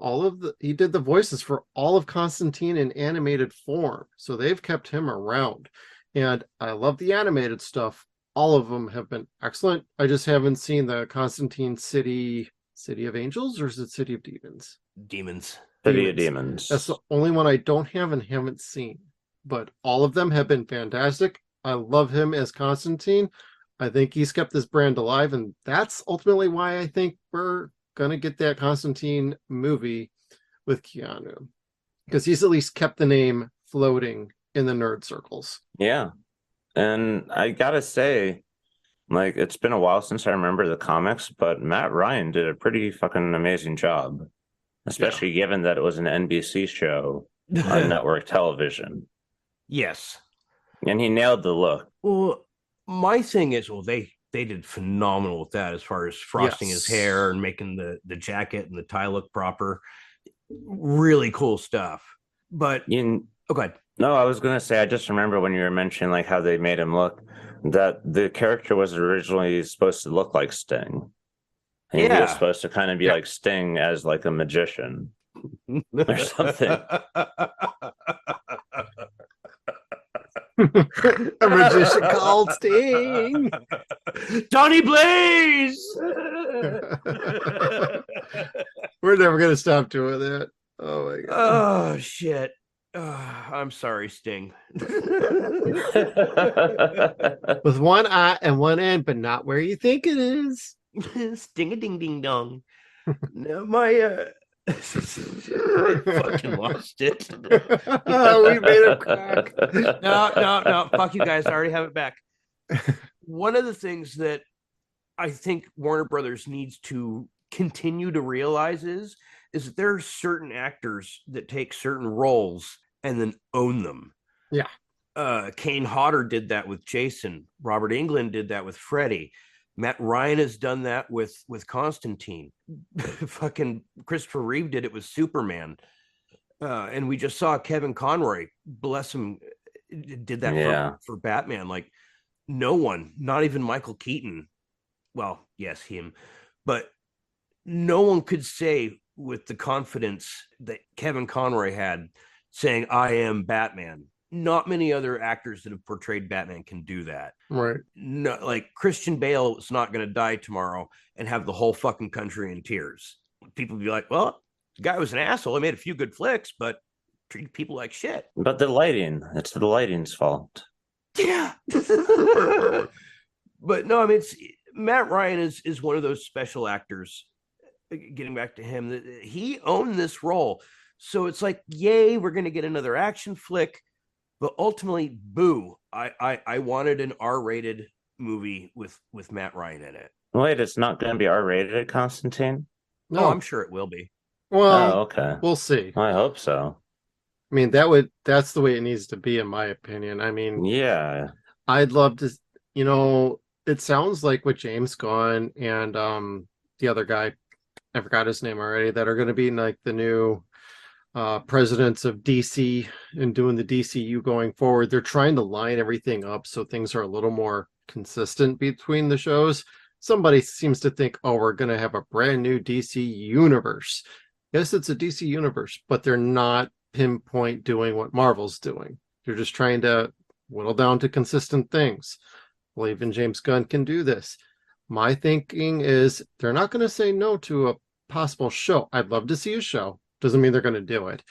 he did the voices for all of Constantine in animated form. So they've kept him around. And I love the animated stuff. All of them have been excellent. I just haven't seen the Constantine City of Angels, or is it City of Demons? Demons. City of Demons. That's the only one I don't have and haven't seen. But all of them have been fantastic. I love him as Constantine. I think he's kept this brand alive, and that's ultimately why I think we're gonna get that Constantine movie with Keanu, because he's at least kept the name floating in the nerd circles. Yeah. And I gotta say, like, it's been a while since I remember the comics, but Matt Ryan did a pretty fucking amazing job, especially given that it was an NBC show on network television. Yes. And he nailed the look. Well, my thing is, they did phenomenal with that as far as frosting his hair and making the jacket and the tie look proper. Really cool stuff. But okay. No, I was gonna say, I just remember when you were mentioning like how they made him look, that the character was originally supposed to look like Sting. And he was supposed to kind of be like Sting as like a magician or something. A magician called Sting. Johnny Blaze. We're never gonna stop doing that. Oh my god. Oh shit. I'm sorry, Sting. With one eye and one end, but not where you think it is. Sting a ding ding dong. No, my I fucking lost it. We made him crack. No. Fuck you guys. I already have it back. One of the things that I think Warner Brothers needs to continue to realize is that there are certain actors that take certain roles and then own them. Yeah. Kane Hodder did that with Jason. Robert Englund did that with Freddy. Matt Ryan has done that with Constantine. Fucking Christopher Reeve did it with Superman. And we just saw Kevin Conroy, bless him, did that for Batman. Like, no one, not even Michael Keaton. Well, yes, him. But no one could say with the confidence that Kevin Conroy had, saying, I am Batman. Not many other actors that have portrayed Batman can do that. Right. No, like Christian Bale is not going to die tomorrow and have the whole fucking country in tears. People be like, well, the guy was an asshole. He made a few good flicks, but treated people like shit. But the lighting, it's the lighting's fault. Yeah. But no, I mean, Matt Ryan is one of those special actors. Getting back to him, that he owned this role. So it's like, yay, we're going to get another action flick. But ultimately, boo, I wanted an R-rated movie with Matt Ryan in it. Wait, it's not going to be R-rated, Constantine? No, Oh, I'm sure it will be. Well, okay. We'll see. I hope so. I mean, that's the way it needs to be, in my opinion. I mean, yeah, I'd love to, it sounds like with James Gunn and the other guy, I forgot his name already, that are going to be like the new presidents of DC and doing the DCU going forward. They're trying to line everything up so things are a little more consistent between the shows. Somebody seems to think, oh, we're going to have a brand new DC universe. Yes, it's a DC universe, but they're not pinpoint doing what Marvel's doing. They're just trying to whittle down to consistent things. Well, even James Gunn can do this. My thinking is they're not going to say no to a possible show. I'd love to see a show. Doesn't mean they're going to do it.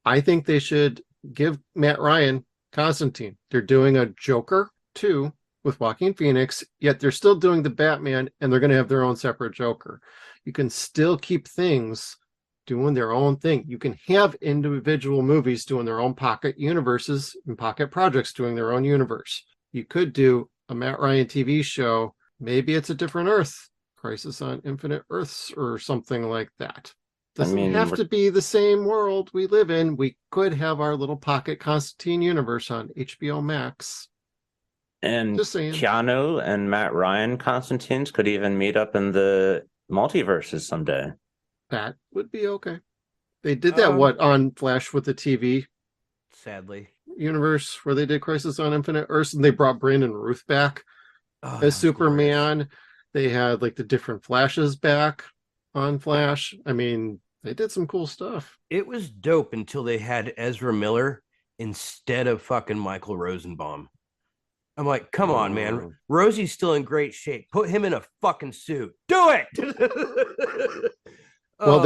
I think they should give Matt Ryan Constantine. They're doing a Joker 2 with Joaquin Phoenix, yet they're still doing the Batman, and they're going to have their own separate Joker. You can still keep things doing their own thing. You can have individual movies doing their own pocket universes and pocket projects doing their own universe. You could do a Matt Ryan TV show. Maybe it's a different Earth, Crisis on Infinite Earths or something like that. Doesn't have to be the same world we live in. We could have our little pocket Constantine universe on HBO Max. And Keanu and Matt Ryan Constantines could even meet up in the multiverses someday. That would be okay. They did that on Flash with the TV sadly universe where they did Crisis on Infinite Earths, and they brought Brandon Ruth back as Superman. Glorious. They had like the different Flashes back on Flash. I mean, They did some cool stuff. It was dope until they had Ezra Miller instead of fucking Michael Rosenbaum. I'm like, come on, man. Rosie's still in great shape. Put him in a fucking suit. Do it. Well,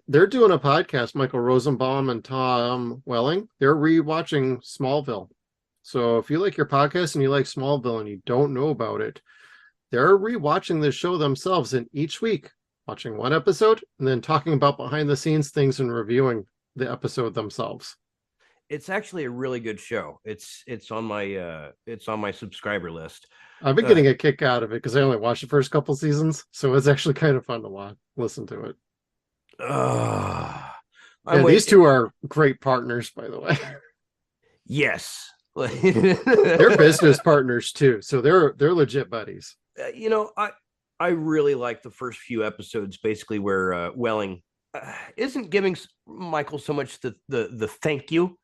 they're doing a podcast, Michael Rosenbaum and Tom Welling. They're rewatching Smallville. So if you like your podcast and you like Smallville and you don't know about it, they're rewatching the show themselves, and each week watching one episode and then talking about behind the scenes things and reviewing the episode themselves. It's actually a really good show. It's on my subscriber list. I've been getting a kick out of it because I only watched the first couple seasons, so it's actually kind of fun to listen to it. These two are great partners, by the way. Yes. They're business partners too, so they're legit buddies. I really like the first few episodes, basically where Welling isn't giving Michael so much the thank you,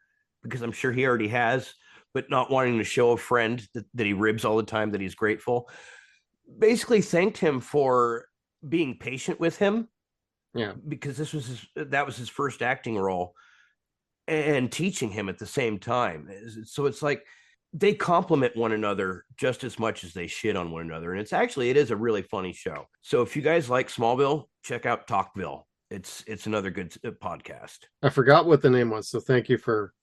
because I'm sure he already has, but not wanting to show a friend that he ribs all the time that he's grateful. Basically thanked him for being patient with him. Yeah, because that was his first acting role, and teaching him at the same time. So it's like they complement one another just as much as they shit on one another. And it is a really funny show. So if you guys like Smallville, check out Talkville. It's another good podcast. I forgot what the name was, so thank you for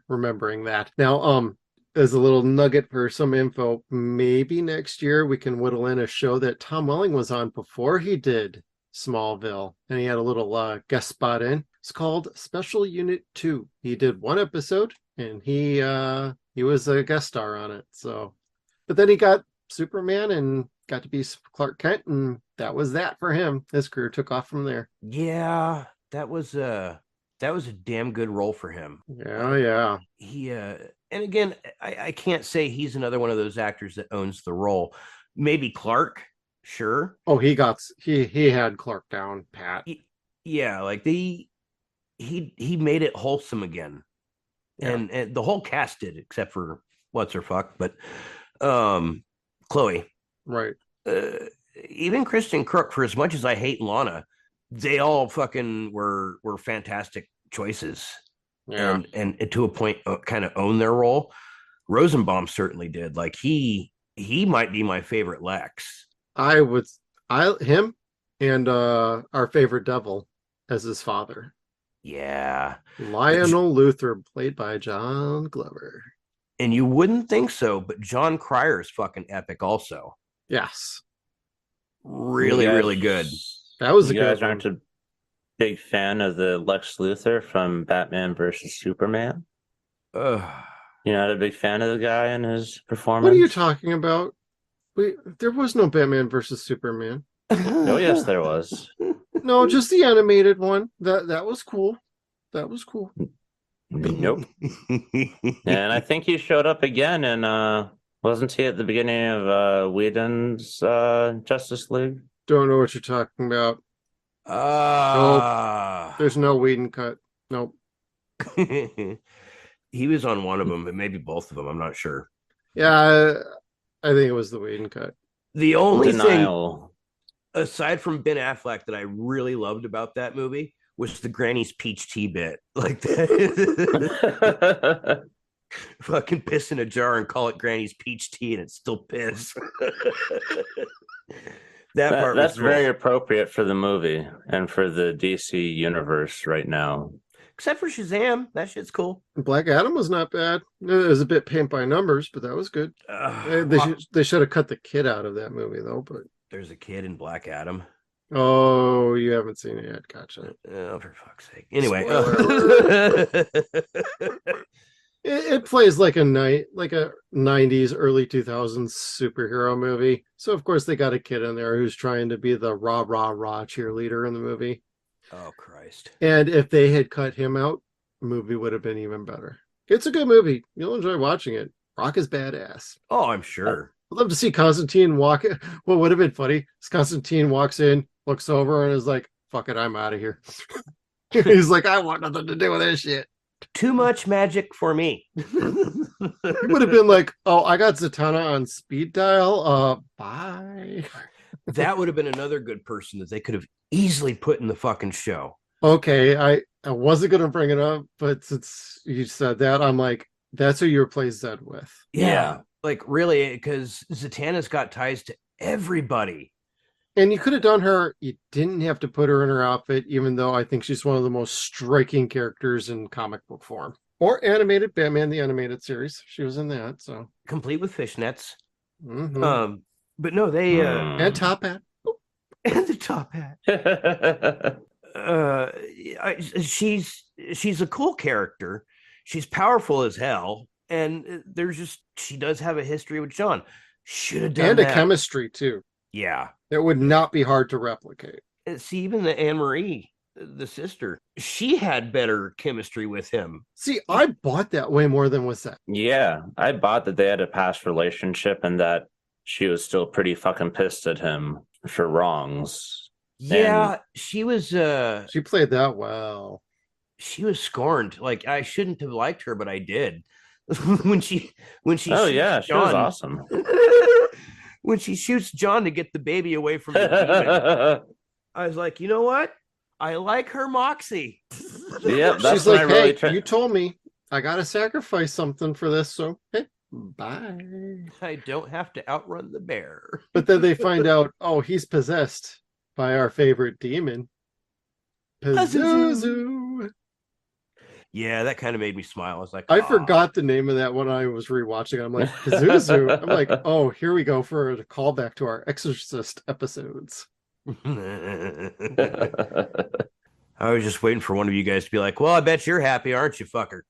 remembering that. Now, as a little nugget for some info, maybe next year we can whittle in a show that Tom Welling was on before he did Smallville, and he had a little guest spot in. It's called Special Unit 2. He did one episode, and he was a guest star on it. So, but then he got Superman and got to be Clark Kent, and that was that for him. His career took off from there. Yeah, that was a damn good role for him. Yeah. He and again, I can't say he's another one of those actors that owns the role. Maybe Clark. Sure. Oh, he had Clark down pat. Yeah, like he made it wholesome again. Yeah. And the whole cast did, except for what's her fuck, but Chloe. Right. Even Kristen Crook, for as much as I hate Lana, they all fucking were fantastic choices. Yeah. And to a point kind of own their role. Rosenbaum certainly did. Like he might be my favorite Lex. Him and our favorite devil as his father. Yeah. Lionel Luthor, played by John Glover. And you wouldn't think so, but John Cryer's fucking epic also. Yes. Really, really good. That was a you good guys aren't one. a big fan of the Lex Luthor from Batman versus Superman? You're not a big fan of the guy and his performance? What are you talking about? There was no Batman versus Superman. Oh, yes, there was. No, just the animated one. That was cool. That was cool. Nope. And I think he showed up again, and wasn't he at the beginning of Whedon's Justice League? Don't know what you're talking about. Nope. There's no Whedon cut. Nope. He was on one of them, but maybe both of them. I'm not sure. Yeah, I think it was the Whedon cut. The only Denial. thing, aside from Ben Affleck, that I really loved about that movie was the Granny's peach tea bit. Like that. Fucking piss in a jar and call it Granny's peach tea, and it's still piss. That's very appropriate for the movie and for the DC universe right now. Except for Shazam, that shit's cool. Black Adam was not bad. It was a bit paint by numbers, but that was good. They should have cut the kid out of that movie though. But there's a kid in Black Adam. Oh, you haven't seen it yet. Gotcha. Oh, for fuck's sake. Anyway, it plays like a 90s, early 2000s superhero movie. So of course they got a kid in there who's trying to be the rah cheerleader in the movie. Oh Christ. And if they had cut him out, the movie would have been even better. It's a good movie. You'll enjoy watching it. Rock is badass. Oh, I'm sure. I'd love to see Constantine walk. What would have been funny is Constantine walks in, looks over, and is like, fuck it, I'm out of here. He's like, I want nothing to do with this shit. Too much magic for me. He would have been like, oh, I got Zatanna on speed dial. Bye. That would have been another good person that they could have easily put in the fucking show. Okay, I wasn't gonna bring it up, but since you said that, I'm like, that's who you replace Zed with. Yeah. Like really, because Zatanna's got ties to everybody. And you could have done her, you didn't have to put her in her outfit, even though I think she's one of the most striking characters in comic book form. Or animated Batman the Animated Series. She was in that, so. Complete with fishnets. Mhm. But no, they And Top Hat. and the top hat. She's a cool character. She's powerful as hell, and she does have a history with John. Should have done And that. a chemistry, too. Yeah. That would not be hard to replicate. See, even the Anne Marie, the sister, she had better chemistry with him. See, I bought that way more than was that. Yeah, I bought that they had a past relationship and that she was still pretty fucking pissed at him for wrongs. Yeah, she was She played that well. she was scorned. Like I shouldn't have liked her, but I did. when she Oh shoots yeah, she was John, awesome. when she shoots John to get the baby away from the demon, I was like, you know what? I like her moxie. Yep, that's She's when like, I really hey, you told me I gotta sacrifice something for this, so hey, bye. I don't have to outrun the bear. But then they find out, oh, he's possessed by our favorite demon, Pazuzu. Yeah, that kind of made me smile. I was like, I "Aw." forgot the name of that when I was rewatching it. I'm like, Pazuzu. I'm like, oh, here we go for a callback to our Exorcist episodes. I was just waiting for one of you guys to be like, well, I bet you're happy, aren't you, fucker?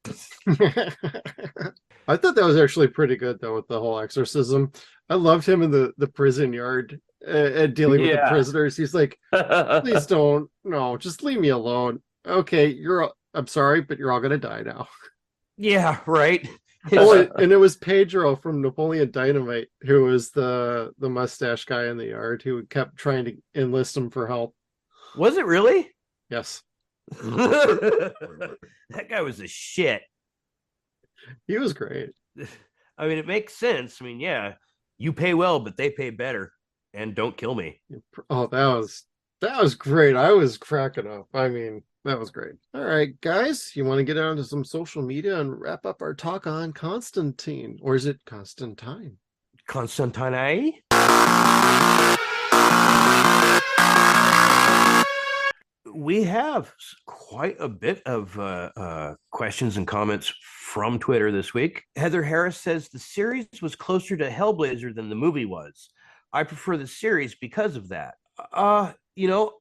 I thought that was actually pretty good, though, with the whole exorcism. I loved him in the prison yard and dealing with the prisoners. He's like, please don't. No, just leave me alone. Okay, I'm sorry, but you're all going to die now. Yeah, right. Oh, and it was Pedro from Napoleon Dynamite who was the mustache guy in the yard who kept trying to enlist him for help. Was it really? Yes. That guy was a shit. He was great. I mean, it makes sense. I mean, yeah, you pay well, but they pay better. And don't kill me. Oh, that was great. I was cracking up. I mean, that was great. All right, guys, you want to get onto some social media and wrap up our talk on Constantine, or is it Constantine? Constantine? We have quite a bit of questions and comments from Twitter this week. Heather Harris says the series was closer to Hellblazer than the movie was. I prefer the series because of that. You know,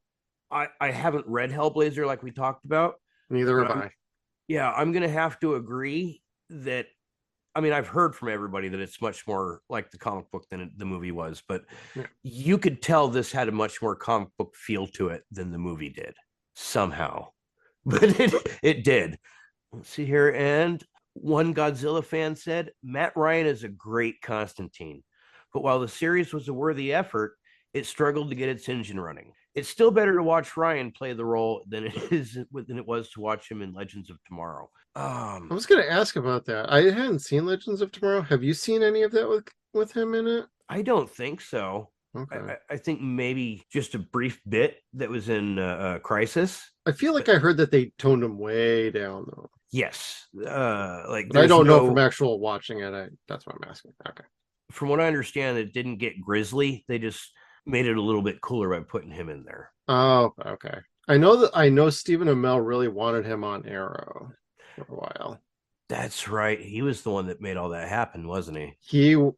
I haven't read Hellblazer like we talked about. Neither have I. Yeah, I'm going to have to agree that, I mean, I've heard from everybody that it's much more like the comic book than the movie was, but you could tell this had a much more comic book feel to it than the movie did somehow. But it did. Let's see here. And one Godzilla fan said, Matt Ryan is a great Constantine, but while the series was a worthy effort, it struggled to get its engine running. It's still better to watch Ryan play the role than it was to watch him in Legends of Tomorrow. I was going to ask about that. I hadn't seen Legends of Tomorrow. Have you seen any of that with him in it? I don't think so. Okay. I think maybe just a brief bit that was in Crisis. I feel like I heard that they toned him way down, though. Yes. But I don't know from actual watching it. That's what I'm asking. Okay. From what I understand, it didn't get grisly. They just made it a little bit cooler by putting him in there. Oh, okay. I know Stephen Amell really wanted him on Arrow for a while. That's right. He was the one that made all that happen, wasn't he?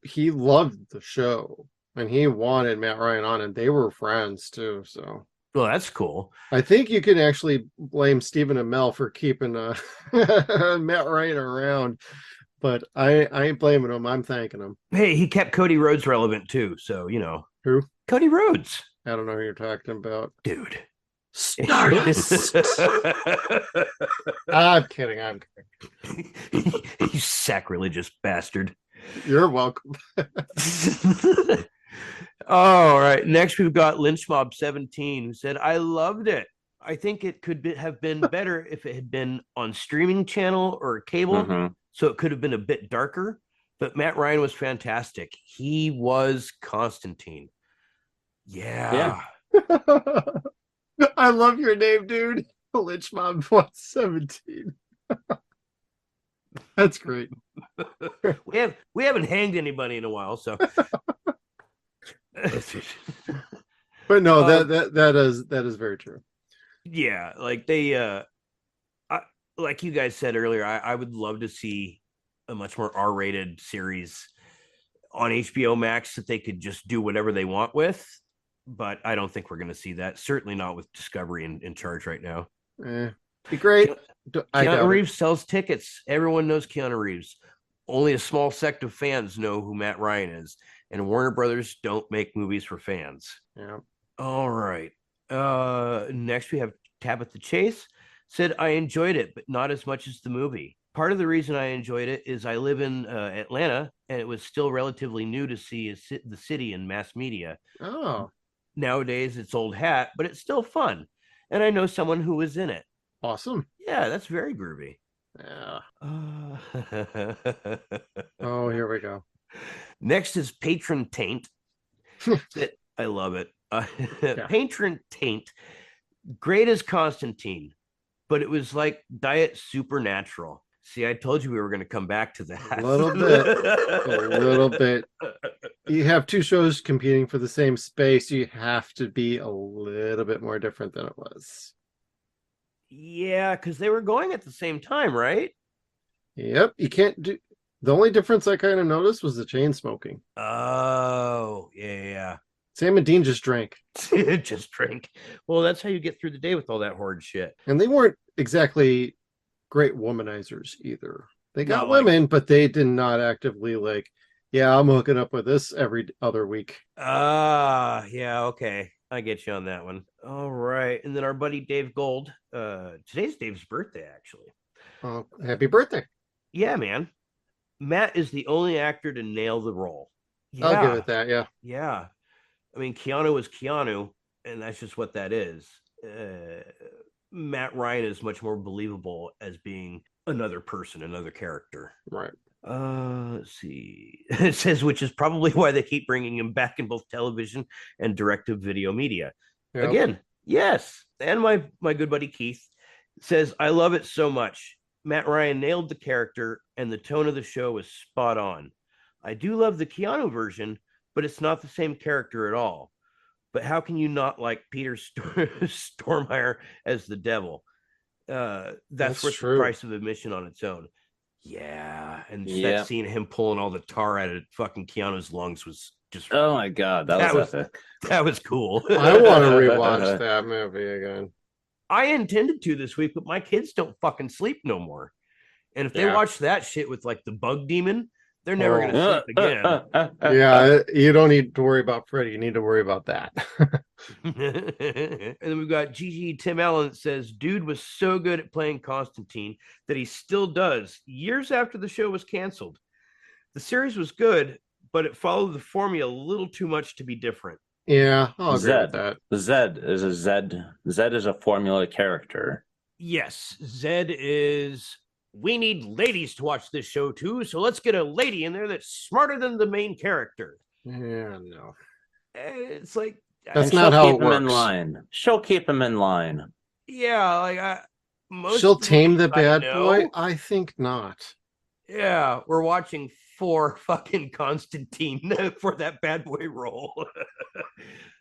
He loved the show and he wanted Matt Ryan on, and they were friends too. So, well, that's cool. I think you can actually blame Stephen Amell for keeping Matt Ryan around. But I ain't blaming him. I'm thanking him. Hey, he kept Cody Rhodes relevant too. So, you know. Who? Cody Rhodes. I don't know who you're talking about. Dude. Stardust. I'm kidding. You sacrilegious bastard. You're welcome. All right. Next, we've got Lynch Mob 17, who said, I loved it. I think it could have been better if it had been on streaming channel or cable. Mm-hmm. So it could have been a bit darker, but Matt Ryan was fantastic. He was Constantine. Yeah. I love your name, dude. Lynch Mob 117. That's great. We haven't hanged anybody in a while, so But no, that is very true. yeah, like they like you guys said earlier, I would love to see a much more R-rated series on HBO Max that they could just do whatever they want with. But I don't think we're going to see that. Certainly not with Discovery in charge right now. Be great. Keanu Reeves sells tickets. Everyone knows Keanu Reeves. Only a small sect of fans know who Matt Ryan is. And Warner Brothers don't make movies for fans. Yeah. All right. Next we have Tabitha Chase. Said, I enjoyed it, but not as much as the movie. Part of the reason I enjoyed it is I live in Atlanta, and it was still relatively new to see the city in mass media. Oh. Nowadays, it's old hat, but it's still fun. And I know someone who was in it. Awesome. Yeah, that's very groovy. Yeah. Oh, here we go. Next is Patron Taint. I love it. Yeah. Patron Taint. Great as Constantine, but it was like Diet Supernatural. See, I told you we were going to come back to that. A little bit. A little bit. You have two shows competing for the same space. You have to be a little bit more different than it was. Yeah, because they were going at the same time, right? Yep. You can't do. The only difference I kind of noticed was the chain smoking. Oh, yeah. Sam and Dean just drank. Just drink. Well, that's how you get through the day with all that horde shit. And they weren't exactly great womanizers either. They got No, women, but they did not actively like, yeah, I'm hooking up with this every other week. Yeah, okay. I get you on that one. All right. And then our buddy Dave Gold. Today's Dave's birthday, actually. Oh, happy birthday. Yeah, man. Matt is the only actor to nail the role. Yeah. I'll give it that, yeah. Yeah. I mean, Keanu is Keanu, and that's just what that is. Matt Ryan is much more believable as being another person, another character. Right. Let's see. It says, which is probably why they keep bringing him back in both television and direct-to-video media. Yep. Again, yes. And my good buddy Keith says, I love it so much. Matt Ryan nailed the character, and the tone of the show is spot on. I do love the Keanu version, but it's not the same character at all. But how can you not like Peter Stormare as the devil? That's worth true. the price of admission on its own. Yeah, and that scene of him pulling all the tar out of fucking Keanu's lungs was just. Oh my god, that was epic. That was cool. I want to rewatch that movie again. I intended to this week, but my kids don't fucking sleep no more. And if they watch that shit with like the bug demon, they're never going to sleep again. Yeah, you don't need to worry about Freddy. You need to worry about that. And then we've got GG Tim Allen that says, dude was so good at playing Constantine that he still does years after the show was canceled. The series was good, but it followed the formula a little too much to be different. Yeah, I'll agree with that. Zed is a formula character. Yes, Zed is. We need ladies to watch this show too, so let's get a lady in there that's smarter than the main character. Yeah, no. It's like that's not how it works. In line. She'll keep him in line. Yeah, like she'll tame the bad boy. I think not. Yeah, we're watching for fucking Constantine for that bad boy role.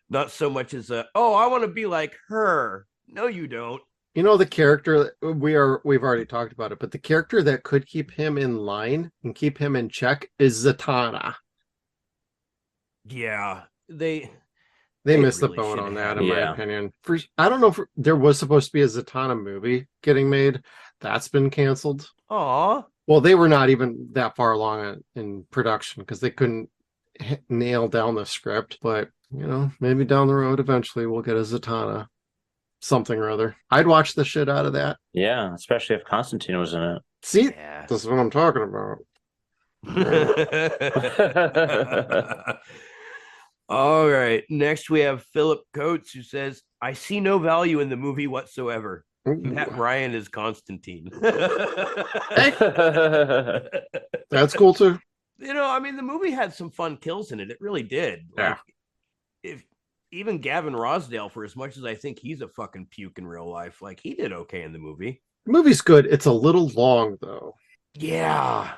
Not so much as I want to be like her. No, you don't. You know, the character we've already talked about it, but the character that could keep him in line and keep him in check is Zatanna. Yeah, they missed really the boat on that, in my opinion. I don't know if there was supposed to be a Zatanna movie getting made. That's been canceled. Aw. Well, they were not even that far along in production because they couldn't nail down the script. But, you know, maybe down the road eventually we'll get a Zatanna something or other. I'd watch the shit out of that. Yeah, especially if Constantine was in it. See, this is what I'm talking about. All right. Next, we have Philip Coates, who says, I see no value in the movie whatsoever. Matt Ryan is Constantine. That's cool, too. You know, I mean, the movie had some fun kills in it. It really did. Yeah. Like, even Gavin Rosdale, for as much as I think he's a fucking puke in real life, like he did okay in the movie. The movie's good. It's a little long though. Yeah.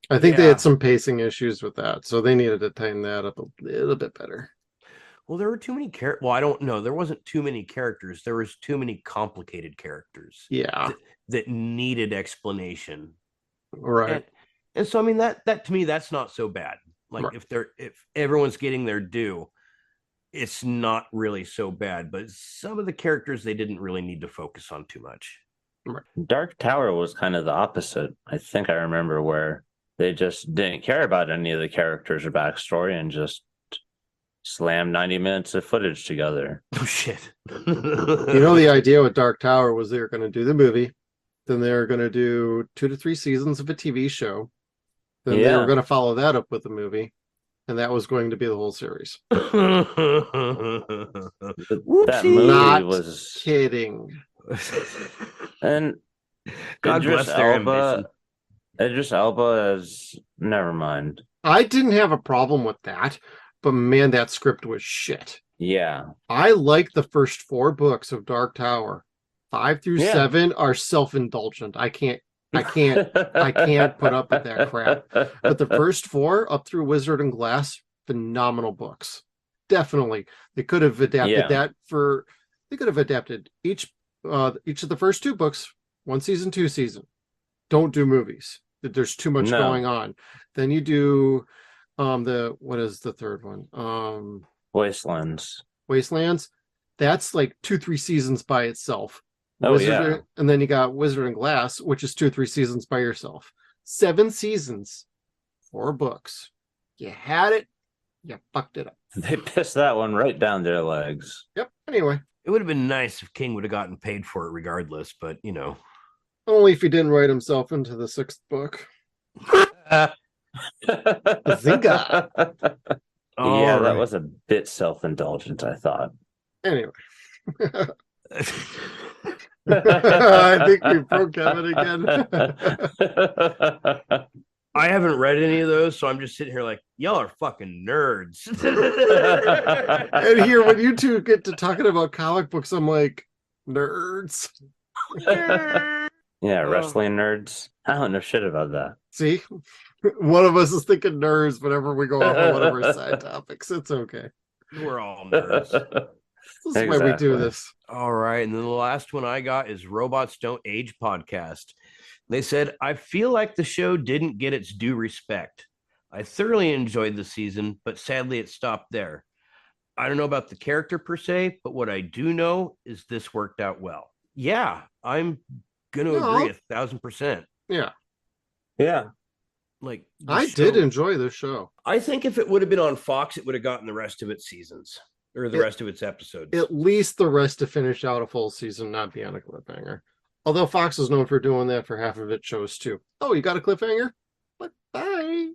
I think they Yeah. had some pacing issues with that, so they needed to tighten that up a little bit better. Well, there were too many characters. Well, I don't know. There wasn't too many characters. There was too many complicated characters. Yeah. That needed explanation. Right. And so I mean that to me, that's not so bad. Like Right. if everyone's getting their due, it's not really so bad. But some of the characters they didn't really need to focus on too much. Dark Tower was kind of the opposite. I think I remember where they just didn't care about any of the characters or backstory and just slammed 90 minutes of footage together. Oh shit. The idea with Dark Tower was they were going to do the movie, then they were going to do 2 to 3 seasons of a TV show, then they were going to follow that up with the movie, and that was going to be the whole series. That movie Not was kidding. And God bless their ambition. Idris Elba as never mind. I didn't have a problem with that, but man, that script was shit. Yeah. I like the first 4 books of Dark Tower. 5 through 7 are self-indulgent. I can't put up with that crap. But the first 4 up through Wizard and Glass, phenomenal books. Definitely. They could have adapted they could have adapted each of the first 2 books, 1 season, 2 season. Don't do movies. There's too much going on. Then you do what is the third one? Wastelands. That's like 2-3 seasons by itself. And then you got Wizard and Glass, which is 2-3 seasons by yourself. 7 seasons, 4 books. You had it, you fucked it up. They pissed that one right down their legs. Yep. Anyway, it would have been nice if King would have gotten paid for it regardless, but only if he didn't write himself into the 6th book. Zinga. Yeah, that was a bit self-indulgent, I thought. Anyway. I think we broke Kevin again. I haven't read any of those, so I'm just sitting here like, y'all are fucking nerds. And here, when you two get to talking about comic books, I'm like, nerds. Yeah, wrestling nerds. I don't know shit about that. See, one of us is thinking nerds whenever we go off on one of our side topics. It's okay. We're all nerds. This is why we do this. All right. And then the last one I got is Robots Don't Age podcast. They said, I feel like the show didn't get its due respect. I thoroughly enjoyed the season, but sadly it stopped there. I don't know about the character per se, but what I do know is this worked out well. Yeah, I'm going to agree 1,000%. Yeah. Yeah. Like I did enjoy the show. I think if it would have been on Fox, it would have gotten the rest of its seasons or the rest of its episodes. At least the rest to finish out a full season, not be on a cliffhanger. Although Fox is known for doing that for half of its shows too. Oh, you got a cliffhanger? But bye.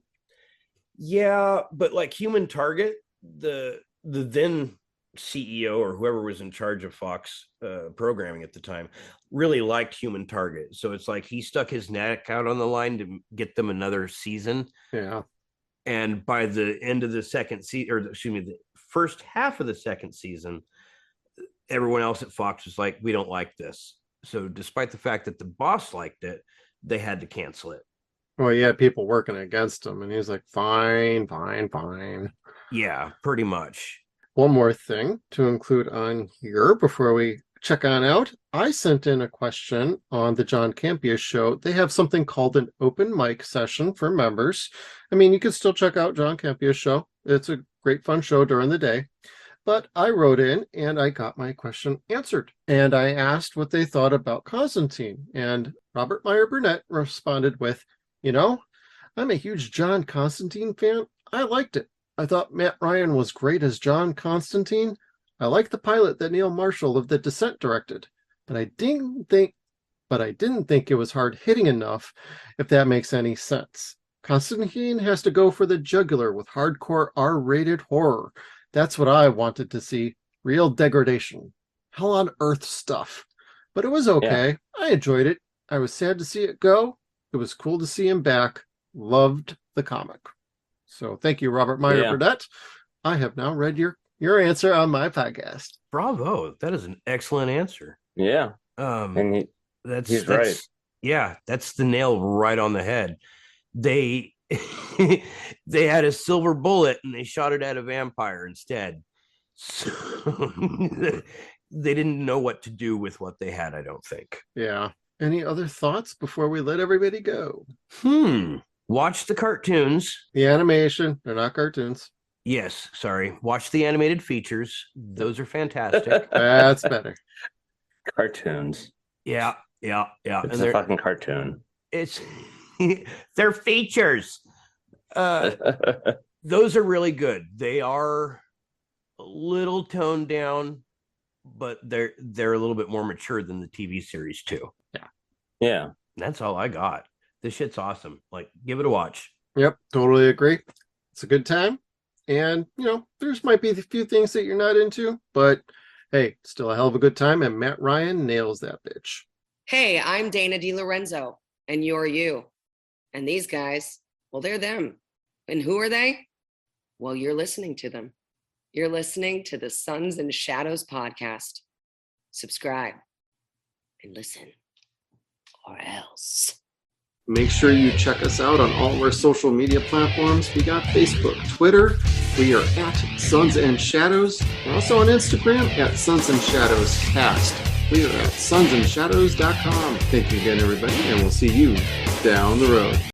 Yeah, but like Human Target, the then CEO or whoever was in charge of Fox programming at the time really liked Human Target. So it's like he stuck his neck out on the line to get them another season. Yeah. And by the end of the second season, or excuse me, the first half of the second season, everyone else at Fox was like, we don't like this. So despite the fact that the boss liked it, they had to cancel it. Well, you had people working against him, and he was like, fine. Yeah, pretty much. One more thing to include on here before we check on out. I sent in a question on the John Campea show. They have something called an open mic session for members. I mean, you can still check out John Campea's show. It's a great fun show during the day. But I wrote in and I got my question answered. And I asked what they thought about Constantine. And Robert Meyer Burnett responded with, I'm a huge John Constantine fan. I liked it. I thought Matt Ryan was great as John Constantine. I liked the pilot that Neil Marshall of The Descent directed. But I didn't think it was hard hitting enough, if that makes any sense. Constantine has to go for the jugular with hardcore R-rated horror. That's what I wanted to see. Real degradation. Hell on earth stuff. But it was okay. Yeah. I enjoyed it. I was sad to see it go. It was cool to see him back. Loved the comic. So thank you, Robert Meyer Burnett. I have now read your your answer on my podcast. Bravo. That is an excellent answer. Yeah. And he's right. Yeah, that's the nail right on the head. They they had a silver bullet and they shot it at a vampire instead. So they didn't know what to do with what they had, I don't think. Yeah. Any other thoughts before we let everybody go? Watch the cartoons. The animation, they're not cartoons. Yes, sorry. Watch the animated features. Those are fantastic. That's better. Cartoons. Yeah. It's a fucking cartoon. It's they're features. Those are really good. They are a little toned down, but they're a little bit more mature than the TV series too. Yeah. That's all I got. This shit's awesome. Like, give it a watch. Yep, totally agree. It's a good time. And, there's might be a few things that you're not into, but hey, still a hell of a good time. And Matt Ryan nails that bitch. Hey, I'm Dana DiLorenzo, and you're you. And these guys, well, they're them. And who are they? Well, you're listening to them. You're listening to the Suns and Shadows podcast. Subscribe and listen, or else. Make sure you check us out on all of our social media platforms. We got Facebook, Twitter. We are at Suns and Shadows. We're also on Instagram at Suns and Shadows Cast. We are at sunsandshadows.com. Thank you again, everybody, and we'll see you down the road.